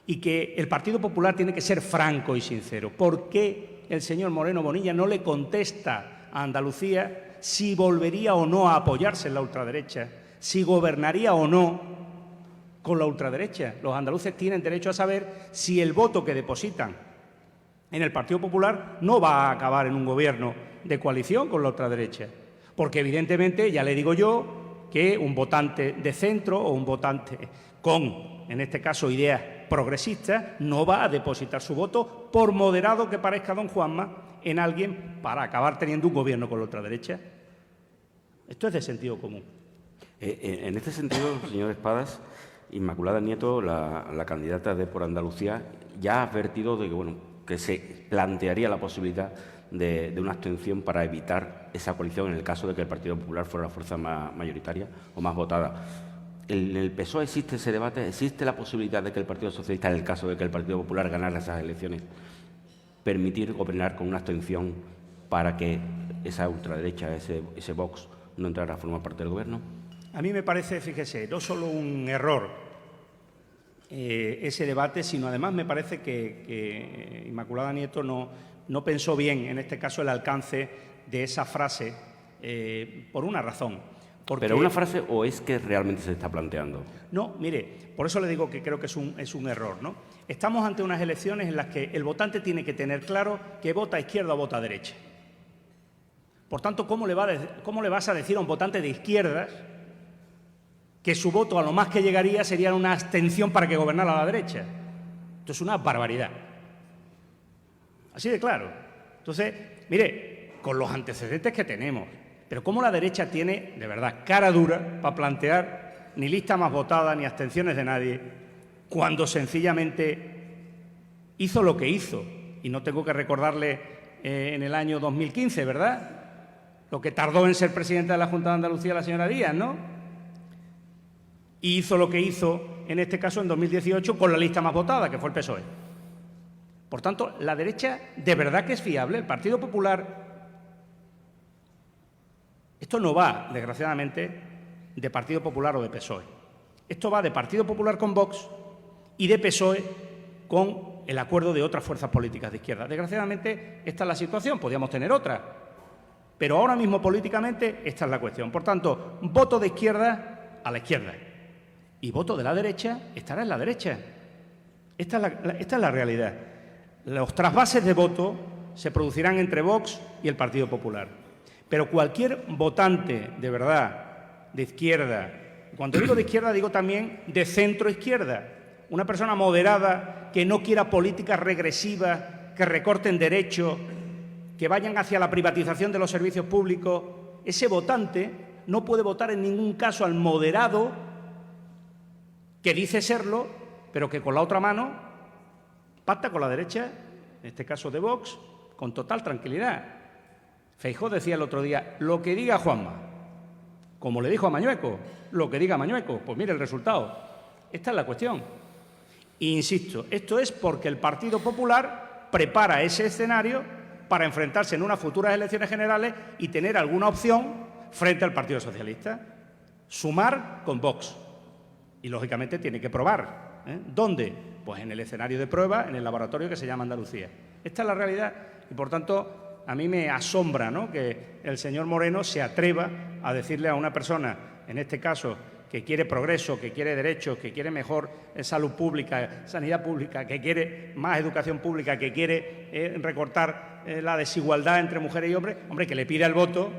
y que el Partido Popular tiene que ser franco y sincero. ¿Por qué el señor Moreno Bonilla no le contesta a Andalucía, si volvería o no a apoyarse en la ultraderecha, si gobernaría o no con la ultraderecha. Los andaluces tienen derecho a saber si el voto que depositan en el Partido Popular no va a acabar en un gobierno de coalición con la ultraderecha. Porque evidentemente, ya le digo yo, que un votante de centro o un votante con, en este caso, ideas progresistas, no va a depositar su voto, por moderado que parezca don Juanma, en alguien para acabar teniendo un gobierno con la ultraderecha. Esto es de sentido común. En este sentido, señor Espadas, Inmaculada Nieto, la candidata de Por Andalucía, ya ha advertido de que, bueno, que se plantearía la posibilidad de una abstención para evitar esa coalición en el caso de que el Partido Popular fuera la fuerza mayoritaria o más votada. ¿En el PSOE existe ese debate? ¿Existe la posibilidad de que el Partido Socialista, en el caso de que el Partido Popular ganara esas elecciones, permitir gobernar con una abstención para que esa ultraderecha, ese Vox, no entrara a formar parte del Gobierno? A mí me parece, fíjese, no solo un error ese debate, sino además me parece que Inmaculada Nieto no pensó bien, en este caso, el alcance de esa frase por una razón. Porque, ¿pero una frase o es que realmente se está planteando? No, mire, por eso le digo que creo que es un error, ¿no? Estamos ante unas elecciones en las que el votante tiene que tener claro que vota a izquierda o vota a derecha. Por tanto, ¿cómo le vas a decir a un votante de izquierdas que su voto a lo más que llegaría sería una abstención para que gobernara a la derecha? Esto es una barbaridad. Así de claro. Entonces, mire, con los antecedentes que tenemos, pero cómo la derecha tiene, de verdad, cara dura para plantear ni lista más votada ni abstenciones de nadie, cuando sencillamente hizo lo que hizo. Y no tengo que recordarle en el año 2015, ¿verdad?, lo que tardó en ser presidenta de la Junta de Andalucía la señora Díaz, ¿no? Y hizo lo que hizo, en este caso, en 2018, con la lista más votada, que fue el PSOE. Por tanto, la derecha de verdad que es fiable. El Partido Popular, esto no va, desgraciadamente, de Partido Popular o de PSOE. Esto va de Partido Popular con Vox y de PSOE con el acuerdo de otras fuerzas políticas de izquierda. Desgraciadamente, esta es la situación. Podríamos tener otra, pero ahora mismo políticamente esta es la cuestión. Por tanto, voto de izquierda a la izquierda y voto de la derecha estará en la derecha. Esta es la realidad. Los trasvases de voto se producirán entre Vox y el Partido Popular. Pero cualquier votante de verdad, de izquierda, cuando digo de izquierda digo también de centro-izquierda, una persona moderada que no quiera políticas regresivas, que recorten derechos, que vayan hacia la privatización de los servicios públicos, ese votante no puede votar en ningún caso al moderado que dice serlo, pero que con la otra mano pacta con la derecha, en este caso de Vox, con total tranquilidad. Feijóo decía el otro día, lo que diga Juanma, como le dijo a Mañueco, lo que diga Mañueco, pues mire el resultado. Esta es la cuestión. E insisto, esto es porque el Partido Popular prepara ese escenario para enfrentarse en unas futuras elecciones generales y tener alguna opción frente al Partido Socialista. Sumar con Vox. Y, lógicamente, tiene que probar. ¿Dónde? Pues en el escenario de prueba, en el laboratorio que se llama Andalucía. Esta es la realidad y, por tanto, a mí me asombra, ¿no?, que el señor Moreno se atreva a decirle a una persona, en este caso, que quiere progreso, que quiere derechos, que quiere mejor salud pública, sanidad pública, que quiere más educación pública, que quiere recortar la desigualdad entre mujeres y hombres, hombre, que le pida el voto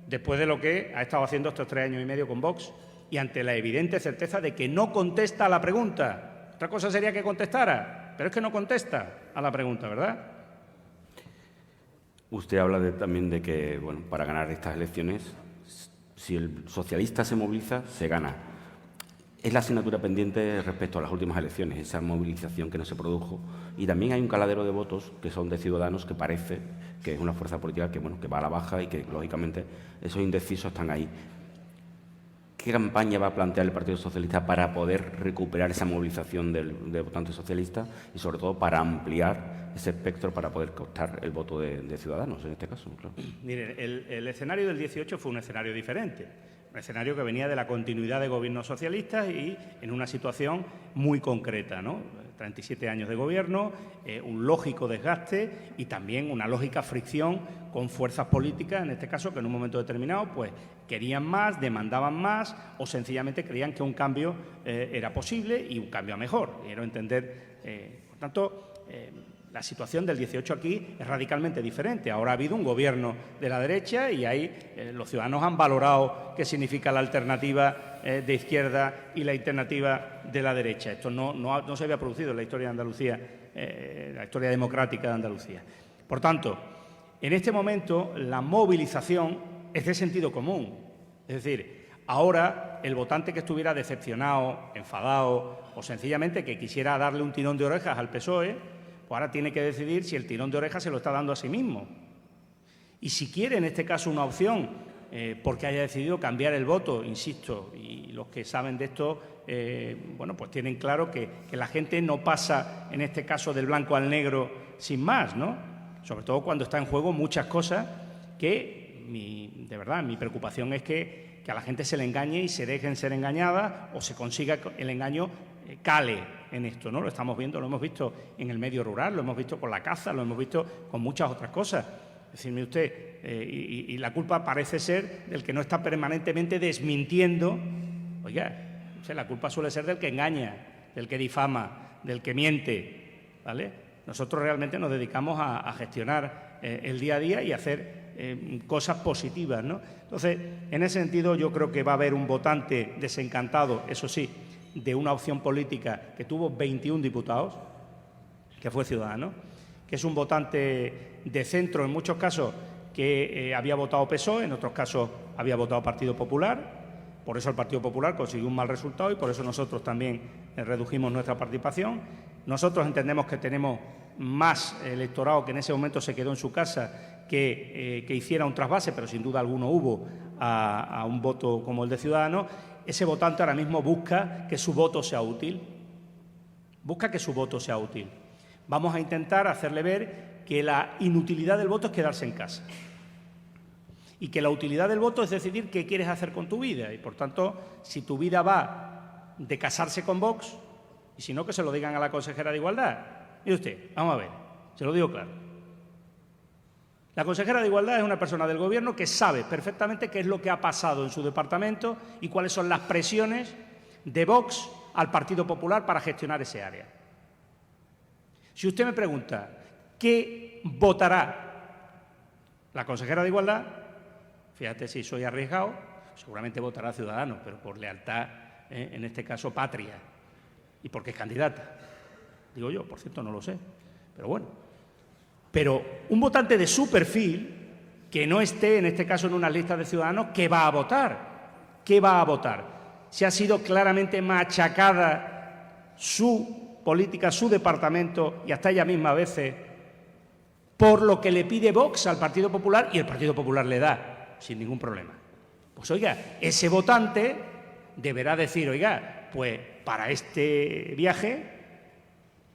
después de lo que ha estado haciendo estos 3 años y medio con Vox y ante la evidente certeza de que no contesta a la pregunta. Otra cosa sería que contestara, pero es que no contesta a la pregunta, ¿verdad? Usted habla también de que, bueno, para ganar estas elecciones, si el socialista se moviliza, se gana. Es la asignatura pendiente respecto a las últimas elecciones, esa movilización que no se produjo. Y también hay un caladero de votos que son de Ciudadanos que parece que es una fuerza política que, bueno, que va a la baja y que, lógicamente, esos indecisos están ahí. ¿Qué campaña va a plantear el Partido Socialista para poder recuperar esa movilización de votantes socialistas y, sobre todo, para ampliar ese espectro para poder captar el voto de Ciudadanos, en este caso? Claro. Mire, el escenario del 18 fue un escenario diferente, un escenario que venía de la continuidad de gobiernos socialistas y en una situación muy concreta, ¿no? 37 años de gobierno, un lógico desgaste y también una lógica fricción con fuerzas políticas, en este caso, que en un momento determinado pues querían más, demandaban más o sencillamente creían que un cambio era posible y un cambio a mejor. Quiero entender, por tanto, la situación del 18 aquí es radicalmente diferente. Ahora ha habido un gobierno de la derecha y ahí los ciudadanos han valorado qué significa la alternativa de izquierda y la alternativa de la derecha. Esto no se había producido en la historia de Andalucía, la historia democrática de Andalucía. Por tanto, en este momento la movilización es de sentido común. Es decir, ahora el votante que estuviera decepcionado, enfadado o sencillamente que quisiera darle un tirón de orejas al PSOE, pues ahora tiene que decidir si el tirón de orejas se lo está dando a sí mismo. Y si quiere, en este caso, una opción, porque haya decidido cambiar el voto, insisto, y los que saben de esto, bueno, pues tienen claro que la gente no pasa, en este caso, del blanco al negro sin más, ¿no? Sobre todo cuando está en juego muchas cosas que, de verdad, mi preocupación es que a la gente se le engañe y se dejen ser engañadas o se consiga el engaño cale en esto, ¿no? Lo estamos viendo, lo hemos visto en el medio rural, lo hemos visto con la caza, lo hemos visto con muchas otras cosas. Decirme usted, y la culpa parece ser del que no está permanentemente desmintiendo. Oiga, o sea, la culpa suele ser del que engaña, del que difama, del que miente, ¿vale? Nosotros realmente nos dedicamos a gestionar el día a día y a hacer cosas positivas, ¿no? Entonces, en ese sentido, yo creo que va a haber un votante desencantado, eso sí, de una opción política que tuvo 21 diputados, que fue Ciudadanos, que es un votante de centro en muchos casos que había votado PSOE, en otros casos había votado Partido Popular. Por eso el Partido Popular consiguió un mal resultado y por eso nosotros también redujimos nuestra participación. Nosotros entendemos que tenemos más electorado que en ese momento se quedó en su casa que hiciera un trasvase, pero sin duda alguno hubo a un voto como el de Ciudadanos. Ese votante ahora mismo busca que su voto sea útil. Busca que su voto sea útil. Vamos a intentar hacerle ver que la inutilidad del voto es quedarse en casa. Y que la utilidad del voto es decidir qué quieres hacer con tu vida. Y, por tanto, si tu vida va de casarse con Vox, y si no, que se lo digan a la consejera de Igualdad. Mire usted, vamos a ver, se lo digo claro. La consejera de Igualdad es una persona del Gobierno que sabe perfectamente qué es lo que ha pasado en su departamento y cuáles son las presiones de Vox al Partido Popular para gestionar ese área. Si usted me pregunta qué votará la consejera de Igualdad, fíjate si soy arriesgado, seguramente votará Ciudadanos, pero por lealtad, en este caso, patria, y porque es candidata. Digo yo, por cierto, no lo sé, pero bueno. Pero un votante de su perfil, que no esté, en este caso, en una lista de Ciudadanos, ¿qué va a votar? ¿Qué va a votar? Si ha sido claramente machacada su política, su departamento, y hasta ella misma a veces, por lo que le pide Vox al Partido Popular, y el Partido Popular le da, sin ningún problema. Pues oiga, ese votante deberá decir, oiga, pues para este viaje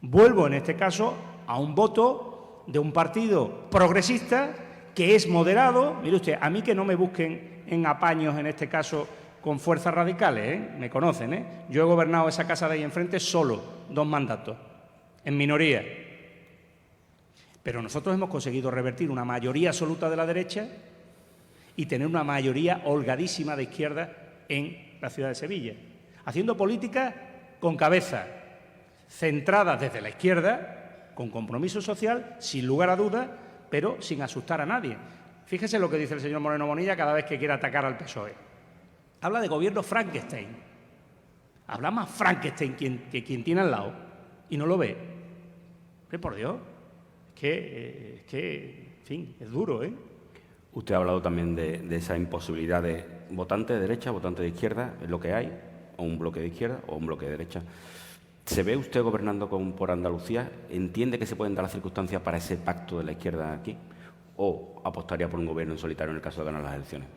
vuelvo, en este caso, a un voto de un partido progresista que es moderado. Mire usted, a mí que no me busquen en apaños, en este caso, con fuerzas radicales, me conocen, Yo he gobernado esa casa de ahí enfrente solo, 2 mandatos, en minoría. Pero nosotros hemos conseguido revertir una mayoría absoluta de la derecha y tener una mayoría holgadísima de izquierda en la ciudad de Sevilla, haciendo políticas con cabeza, centradas desde la izquierda, con compromiso social, sin lugar a dudas, pero sin asustar a nadie. Fíjese lo que dice el señor Moreno Bonilla cada vez que quiere atacar al PSOE. Habla de gobierno Frankenstein. Habla más Frankenstein que quien tiene al lado y no lo ve. Por Dios, es que, en fin, es duro, Usted ha hablado también de esa imposibilidad de votante de derecha, votante de izquierda, es lo que hay, o un bloque de izquierda o un bloque de derecha. ¿Se ve usted gobernando por Andalucía? ¿Entiende que se pueden dar las circunstancias para ese pacto de la izquierda aquí? ¿O apostaría por un gobierno en solitario en el caso de ganar las elecciones?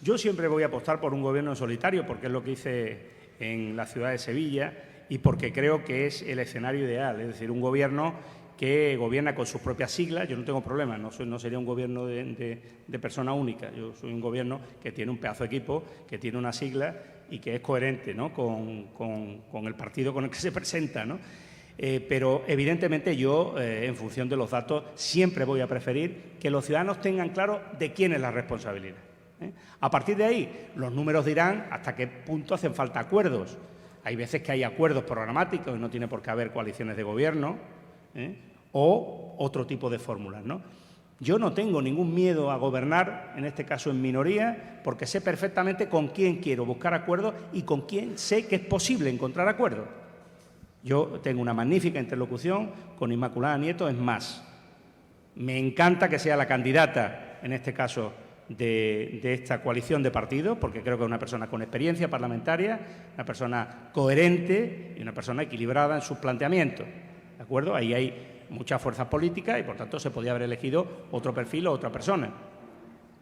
Yo siempre voy a apostar por un gobierno en solitario porque es lo que hice en la ciudad de Sevilla y porque creo que es el escenario ideal, es decir, un gobierno que gobierna con sus propias siglas. Yo no tengo problema, no sería un gobierno de persona única. Yo soy un gobierno que tiene un pedazo de equipo, que tiene una sigla y que es coherente, ¿no?, con el partido con el que se presenta, ¿no? Pero evidentemente yo, en función de los datos, siempre voy a preferir que los ciudadanos tengan claro de quién es la responsabilidad. A partir de ahí, los números dirán hasta qué punto hacen falta acuerdos. Hay veces que hay acuerdos programáticos y no tiene por qué haber coaliciones de gobierno, o otro tipo de fórmulas, ¿no? Yo no tengo ningún miedo a gobernar, en este caso en minoría, porque sé perfectamente con quién quiero buscar acuerdos y con quién sé que es posible encontrar acuerdos. Yo tengo una magnífica interlocución con Inmaculada Nieto, es más, me encanta que sea la candidata, en este caso, de esta coalición de partidos, porque creo que es una persona con experiencia parlamentaria, una persona coherente y una persona equilibrada en sus planteamientos, ¿de acuerdo? Ahí hay muchas fuerzas políticas y, por tanto, se podía haber elegido otro perfil o otra persona.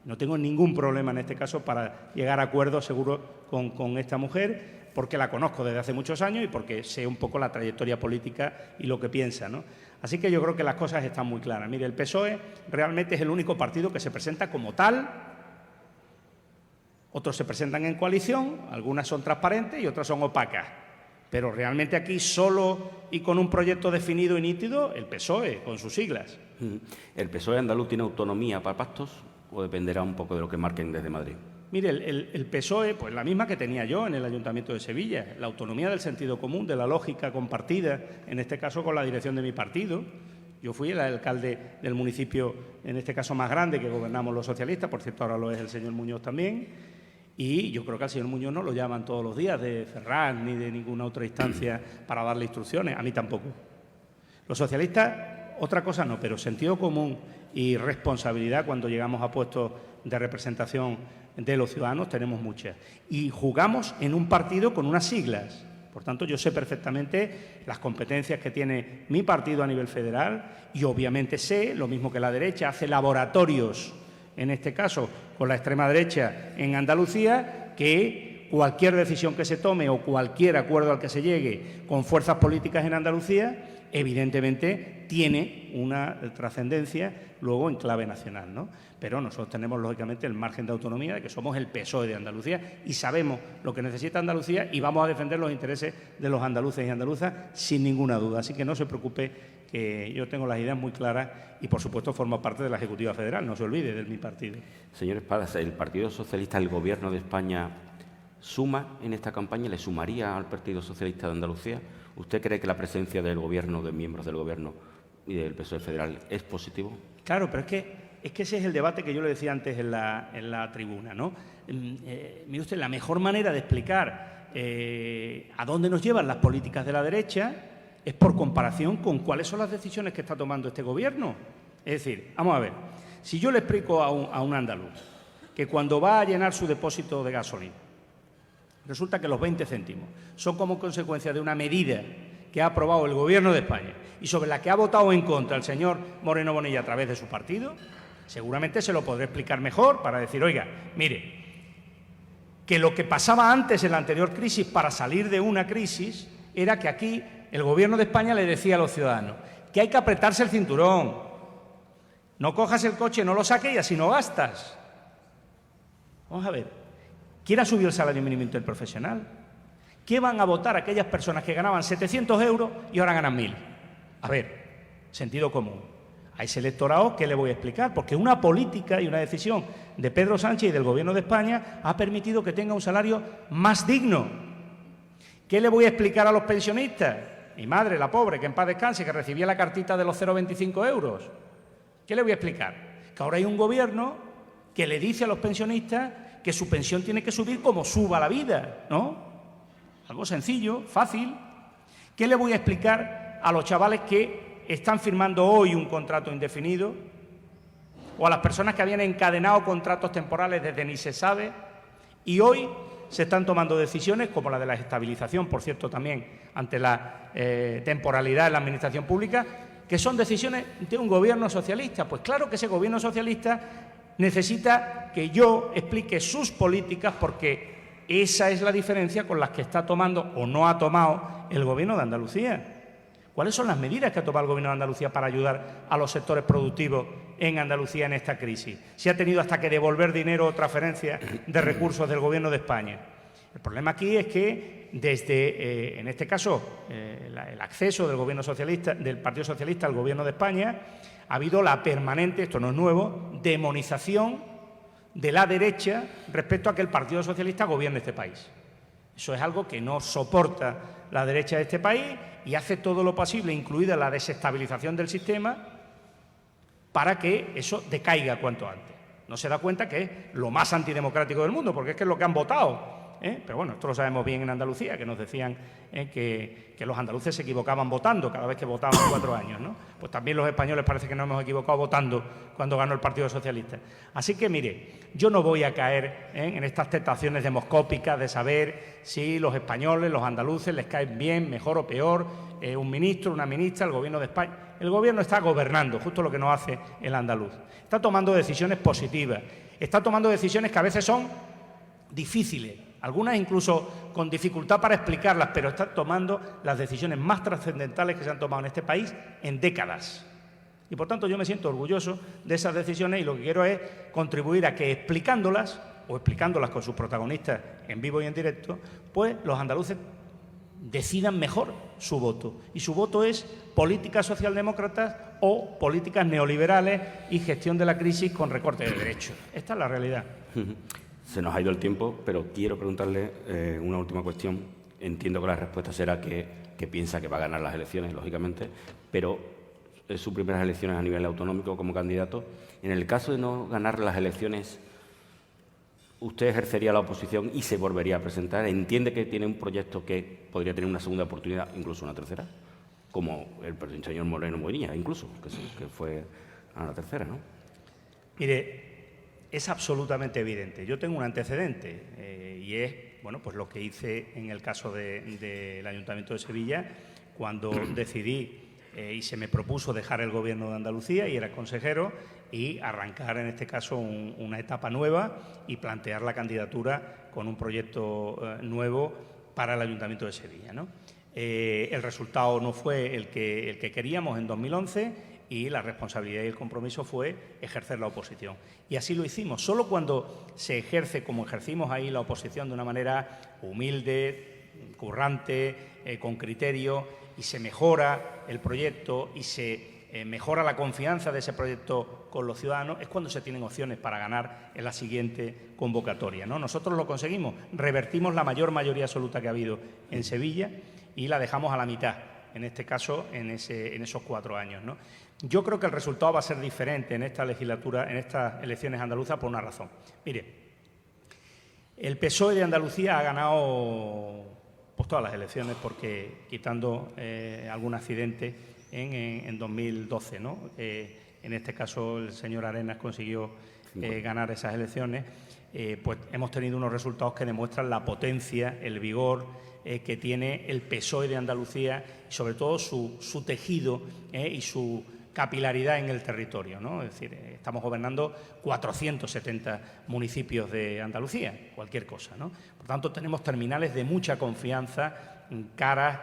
No tengo ningún problema en este caso para llegar a acuerdos seguros con esta mujer, porque la conozco desde hace muchos años y porque sé un poco la trayectoria política y lo que piensa, ¿no? Así que yo creo que las cosas están muy claras. Mire, el PSOE realmente es el único partido que se presenta como tal. Otros se presentan en coalición, algunas son transparentes y otras son opacas. Pero realmente aquí solo y con un proyecto definido y nítido, el PSOE, con sus siglas. ¿El PSOE andaluz tiene autonomía para pactos o dependerá un poco de lo que marquen desde Madrid? Mire, el PSOE, pues la misma que tenía yo en el Ayuntamiento de Sevilla, la autonomía del sentido común, de la lógica compartida, en este caso con la dirección de mi partido. Yo fui el alcalde del municipio, en este caso más grande, que gobernamos los socialistas, por cierto ahora lo es el señor Muñoz también. Y yo creo que al señor Muñoz no lo llaman todos los días de Ferran ni de ninguna otra instancia para darle instrucciones, a mí tampoco. Los socialistas, otra cosa no, pero sentido común y responsabilidad cuando llegamos a puestos de representación de los ciudadanos tenemos muchas. Y jugamos en un partido con unas siglas. Por tanto, yo sé perfectamente las competencias que tiene mi partido a nivel federal y obviamente sé, lo mismo que la derecha, hace laboratorios, en este caso con la extrema derecha en Andalucía, que cualquier decisión que se tome o cualquier acuerdo al que se llegue con fuerzas políticas en Andalucía, evidentemente tiene una trascendencia luego en clave nacional, ¿no? Pero nosotros tenemos, lógicamente, el margen de autonomía de que somos el PSOE de Andalucía y sabemos lo que necesita Andalucía y vamos a defender los intereses de los andaluces y andaluzas sin ninguna duda. Así que no se preocupe, que yo tengo las ideas muy claras y, por supuesto, formo parte de la Ejecutiva Federal, no se olvide de mi partido. Señor Espadas, ¿el Partido Socialista, el Gobierno de España, suma en esta campaña? ¿Le sumaría al Partido Socialista de Andalucía? ¿Usted cree que la presencia del Gobierno, de miembros del Gobierno y del PSOE federal es positivo? Claro, pero es que ese es el debate que yo le decía antes en la tribuna, ¿no? Mire usted, la mejor manera de explicar a dónde nos llevan las políticas de la derecha es por comparación con cuáles son las decisiones que está tomando este Gobierno. Es decir, vamos a ver, si yo le explico a un andaluz que cuando va a llenar su depósito de gasolina, resulta que los 20 céntimos son como consecuencia de una medida que ha aprobado el Gobierno de España y sobre la que ha votado en contra el señor Moreno Bonilla a través de su partido, seguramente se lo podré explicar mejor para decir, oiga, mire, que lo que pasaba antes en la anterior crisis para salir de una crisis era que aquí el Gobierno de España le decía a los ciudadanos que hay que apretarse el cinturón, no cojas el coche, no lo saques y así no gastas. Vamos a ver, ¿quién ha subido el salario mínimo interprofesional? ¿Qué van a votar aquellas personas que ganaban 700 euros y ahora ganan 1.000? A ver, sentido común. A ese electorado, ¿qué le voy a explicar? Porque una política y una decisión de Pedro Sánchez y del Gobierno de España ha permitido que tenga un salario más digno. ¿Qué le voy a explicar a los pensionistas? Mi madre, la pobre, que en paz descanse, que recibía la cartita de los 0,25 euros. ¿Qué le voy a explicar? Que ahora hay un Gobierno que le dice a los pensionistas que su pensión tiene que subir como suba la vida, ¿no? Algo sencillo, fácil. ¿Qué le voy a explicar a los chavales que están firmando hoy un contrato indefinido? O a las personas que habían encadenado contratos temporales desde ni se sabe y hoy se están tomando decisiones como la de la estabilización, por cierto, también ante la temporalidad en la administración pública, que son decisiones de un Gobierno socialista. Pues claro que ese Gobierno socialista necesita que yo explique sus políticas porque esa es la diferencia con las que está tomando o no ha tomado el Gobierno de Andalucía. ¿Cuáles son las medidas que ha tomado el Gobierno de Andalucía para ayudar a los sectores productivos en Andalucía en esta crisis? Si ha tenido hasta que devolver dinero o transferencias de recursos del Gobierno de España. El problema aquí es que desde, en este caso, el acceso del Gobierno socialista, del Partido Socialista al Gobierno de España, ha habido la permanente, esto no es nuevo, demonización de la derecha respecto a que el Partido Socialista gobierne este país. Eso es algo que no soporta la derecha de este país y hace todo lo posible, incluida la desestabilización del sistema, para que eso decaiga cuanto antes. No se da cuenta que es lo más antidemocrático del mundo, porque es que es lo que han votado. Pero bueno, esto lo sabemos bien en Andalucía, que nos decían que los andaluces se equivocaban votando cada vez que votaban 4 años, ¿no? Pues también los españoles parece que nos hemos equivocado votando cuando ganó el Partido Socialista. Así que, mire, yo no voy a caer en estas tentaciones demoscópicas de saber si los españoles, los andaluces, les caen bien, mejor o peor, un ministro, una ministra, el Gobierno de España. El Gobierno está gobernando, justo lo que nos hace el andaluz. Está tomando decisiones positivas, está tomando decisiones que a veces son difíciles, algunas incluso con dificultad para explicarlas, pero está tomando las decisiones más trascendentales que se han tomado en este país en décadas. Y por tanto yo me siento orgulloso de esas decisiones y lo que quiero es contribuir a que explicándolas, o explicándolas con sus protagonistas en vivo y en directo, pues los andaluces decidan mejor su voto. Y su voto es políticas socialdemócratas o políticas neoliberales y gestión de la crisis con recorte de derechos. Esta es la realidad. Se nos ha ido el tiempo, pero quiero preguntarle una última cuestión. Entiendo que la respuesta será que piensa que va a ganar las elecciones, lógicamente, pero es sus primeras elecciones a nivel autonómico como candidato. En el caso de no ganar las elecciones, ¿usted ejercería la oposición y se volvería a presentar? ¿Entiende que tiene un proyecto que podría tener una segunda oportunidad, incluso una tercera? Como el señor Moreno Moinilla, incluso, que fue a la tercera, ¿no? Mire, es absolutamente evidente. Yo tengo un antecedente y es, bueno, pues lo que hice en el caso del Ayuntamiento de Sevilla cuando decidí y se me propuso dejar el Gobierno de Andalucía y era consejero y arrancar en este caso una etapa nueva y plantear la candidatura con un proyecto nuevo para el Ayuntamiento de Sevilla, ¿no? El resultado no fue el que queríamos en 2011 y la responsabilidad y el compromiso fue ejercer la oposición. Y así lo hicimos. Solo cuando se ejerce, como ejercimos ahí, la oposición de una manera humilde, currante, con criterio, y se mejora el proyecto y se mejora la confianza de ese proyecto con los ciudadanos, es cuando se tienen opciones para ganar en la siguiente convocatoria, ¿no? Nosotros lo conseguimos, revertimos la mayor mayoría absoluta que ha habido en Sevilla y la dejamos a la mitad, en este caso, en esos 4 años, ¿no? Yo creo que el resultado va a ser diferente en esta legislatura, en estas elecciones andaluzas, por una razón. Mire, el PSOE de Andalucía ha ganado pues todas las elecciones, porque quitando algún accidente en 2012, ¿no? En este caso el señor Arenas consiguió ganar esas elecciones, pues hemos tenido unos resultados que demuestran la potencia, el vigor que tiene el PSOE de Andalucía y sobre todo su tejido y su capilaridad en el territorio, ¿no? Es decir, estamos gobernando 470 municipios de Andalucía, cualquier cosa, ¿no? Por tanto, tenemos terminales de mucha confianza, caras,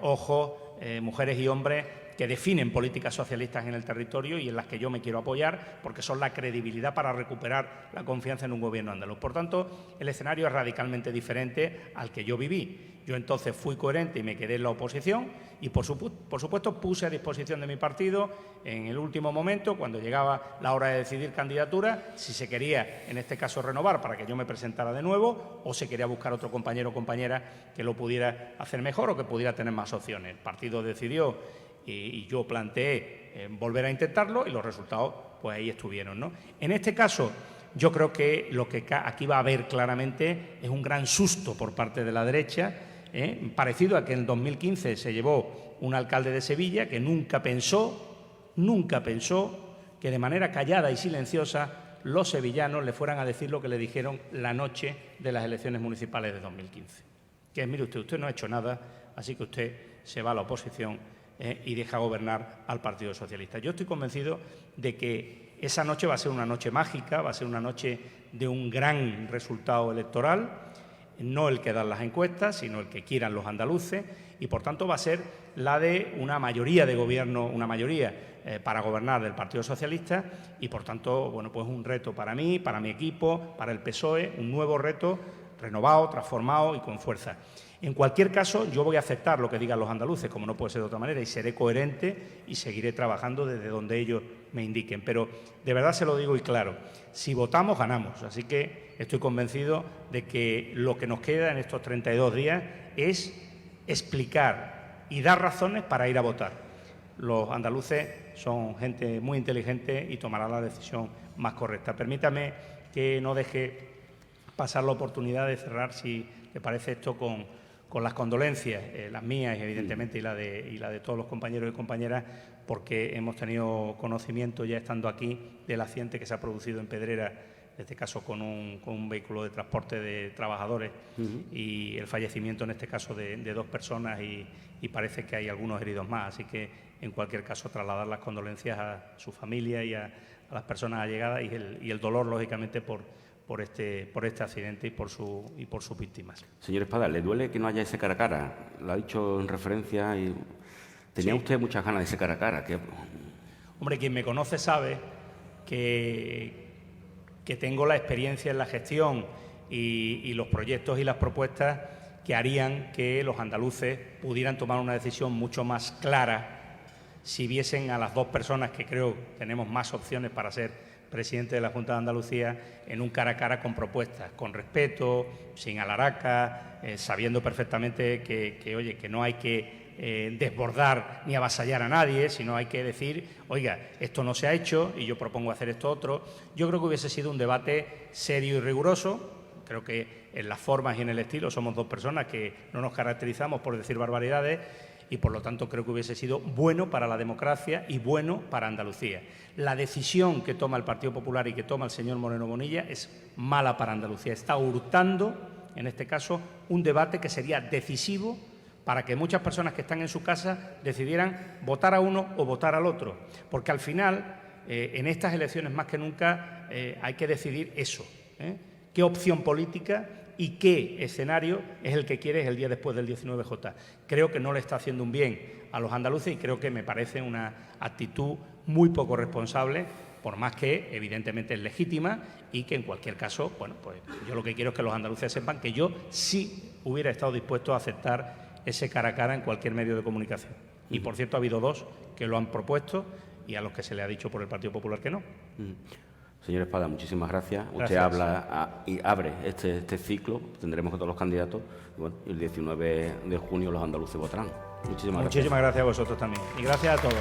ojos, mujeres y hombres que definen políticas socialistas en el territorio y en las que yo me quiero apoyar porque son la credibilidad para recuperar la confianza en un gobierno andaluz. Por tanto, el escenario es radicalmente diferente al que yo viví. Yo entonces fui coherente y me quedé en la oposición y, por supuesto, puse a disposición de mi partido en el último momento, cuando llegaba la hora de decidir candidatura, si se quería, en este caso, renovar para que yo me presentara de nuevo o se quería buscar otro compañero o compañera que lo pudiera hacer mejor o que pudiera tener más opciones. El partido decidió y yo planteé volver a intentarlo y los resultados pues ahí estuvieron, ¿no? En este caso yo creo que lo que aquí va a haber claramente es un gran susto por parte de la derecha, parecido a que en 2015 se llevó un alcalde de Sevilla que nunca pensó que de manera callada y silenciosa los sevillanos le fueran a decir lo que le dijeron la noche de las elecciones municipales de 2015. Que es, mire usted no ha hecho nada, así que usted se va a la oposición y deja gobernar al Partido Socialista. Yo estoy convencido de que esa noche va a ser una noche mágica, va a ser una noche de un gran resultado electoral, no el que dan las encuestas, sino el que quieran los andaluces, y por tanto va a ser la de una mayoría de gobierno, una mayoría para gobernar del Partido Socialista, y por tanto, bueno, pues un reto para mí, para mi equipo, para el PSOE, un nuevo reto renovado, transformado y con fuerza. En cualquier caso, yo voy a aceptar lo que digan los andaluces, como no puede ser de otra manera, y seré coherente y seguiré trabajando desde donde ellos me indiquen. Pero de verdad se lo digo y claro, si votamos, ganamos. Así que estoy convencido de que lo que nos queda en estos 32 días es explicar y dar razones para ir a votar. Los andaluces son gente muy inteligente y tomarán la decisión más correcta. Permítame que no deje pasar la oportunidad de cerrar, si le parece esto, con las condolencias, las mías evidentemente y la de todos los compañeros y compañeras, porque hemos tenido conocimiento ya estando aquí del accidente que se ha producido en Pedrera, en este caso con un vehículo de transporte de trabajadores y el fallecimiento en este caso de 2 personas y parece que hay algunos heridos más. Así que en cualquier caso trasladar las condolencias a su familia y a las personas allegadas y el dolor lógicamente por este accidente y por sus víctimas. Señor Espada, ¿le duele que no haya ese cara a cara? Lo ha dicho en referencia y tenía usted muchas ganas de ese cara a cara. Hombre, quien me conoce sabe que tengo la experiencia en la gestión y los proyectos y las propuestas que harían que los andaluces pudieran tomar una decisión mucho más clara si viesen a las 2 personas que creo tenemos más opciones para ser presidente de la Junta de Andalucía en un cara a cara con propuestas, con respeto, sin alaraca, sabiendo perfectamente que no hay que desbordar ni avasallar a nadie, sino hay que decir, oiga, esto no se ha hecho y yo propongo hacer esto otro. Yo creo que hubiese sido un debate serio y riguroso. Creo que en las formas y en el estilo somos 2 personas que no nos caracterizamos por decir barbaridades y, por lo tanto, creo que hubiese sido bueno para la democracia y bueno para Andalucía. La decisión que toma el Partido Popular y que toma el señor Moreno Bonilla es mala para Andalucía. Está hurtando, en este caso, un debate que sería decisivo para que muchas personas que están en su casa decidieran votar a uno o votar al otro. Porque al final, en estas elecciones más que nunca, hay que decidir eso, qué opción política y qué escenario es el que quieres el día después del 19J. Creo que no le está haciendo un bien a los andaluces y creo que me parece una actitud muy poco responsable, por más que evidentemente es legítima y que en cualquier caso, bueno, pues yo lo que quiero es que los andaluces sepan que yo sí hubiera estado dispuesto a aceptar ese cara a cara en cualquier medio de comunicación. Y por cierto ha habido 2 que lo han propuesto y a los que se le ha dicho por el Partido Popular que no. Señor Espada, muchísimas gracias. Usted Gracias. habla y abre este ciclo. Tendremos a todos los candidatos. Y bueno, el 19 de junio los andaluces votarán. Muchísimas gracias a vosotros también. Y gracias a todos.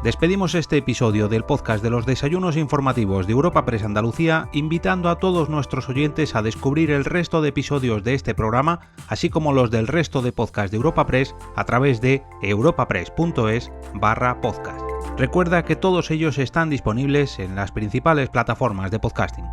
Despedimos este episodio del podcast de los desayunos informativos de Europa Press Andalucía, invitando a todos nuestros oyentes a descubrir el resto de episodios de este programa, así como los del resto de podcasts de Europa Press a través de europapress.es/podcast. Recuerda que todos ellos están disponibles en las principales plataformas de podcasting.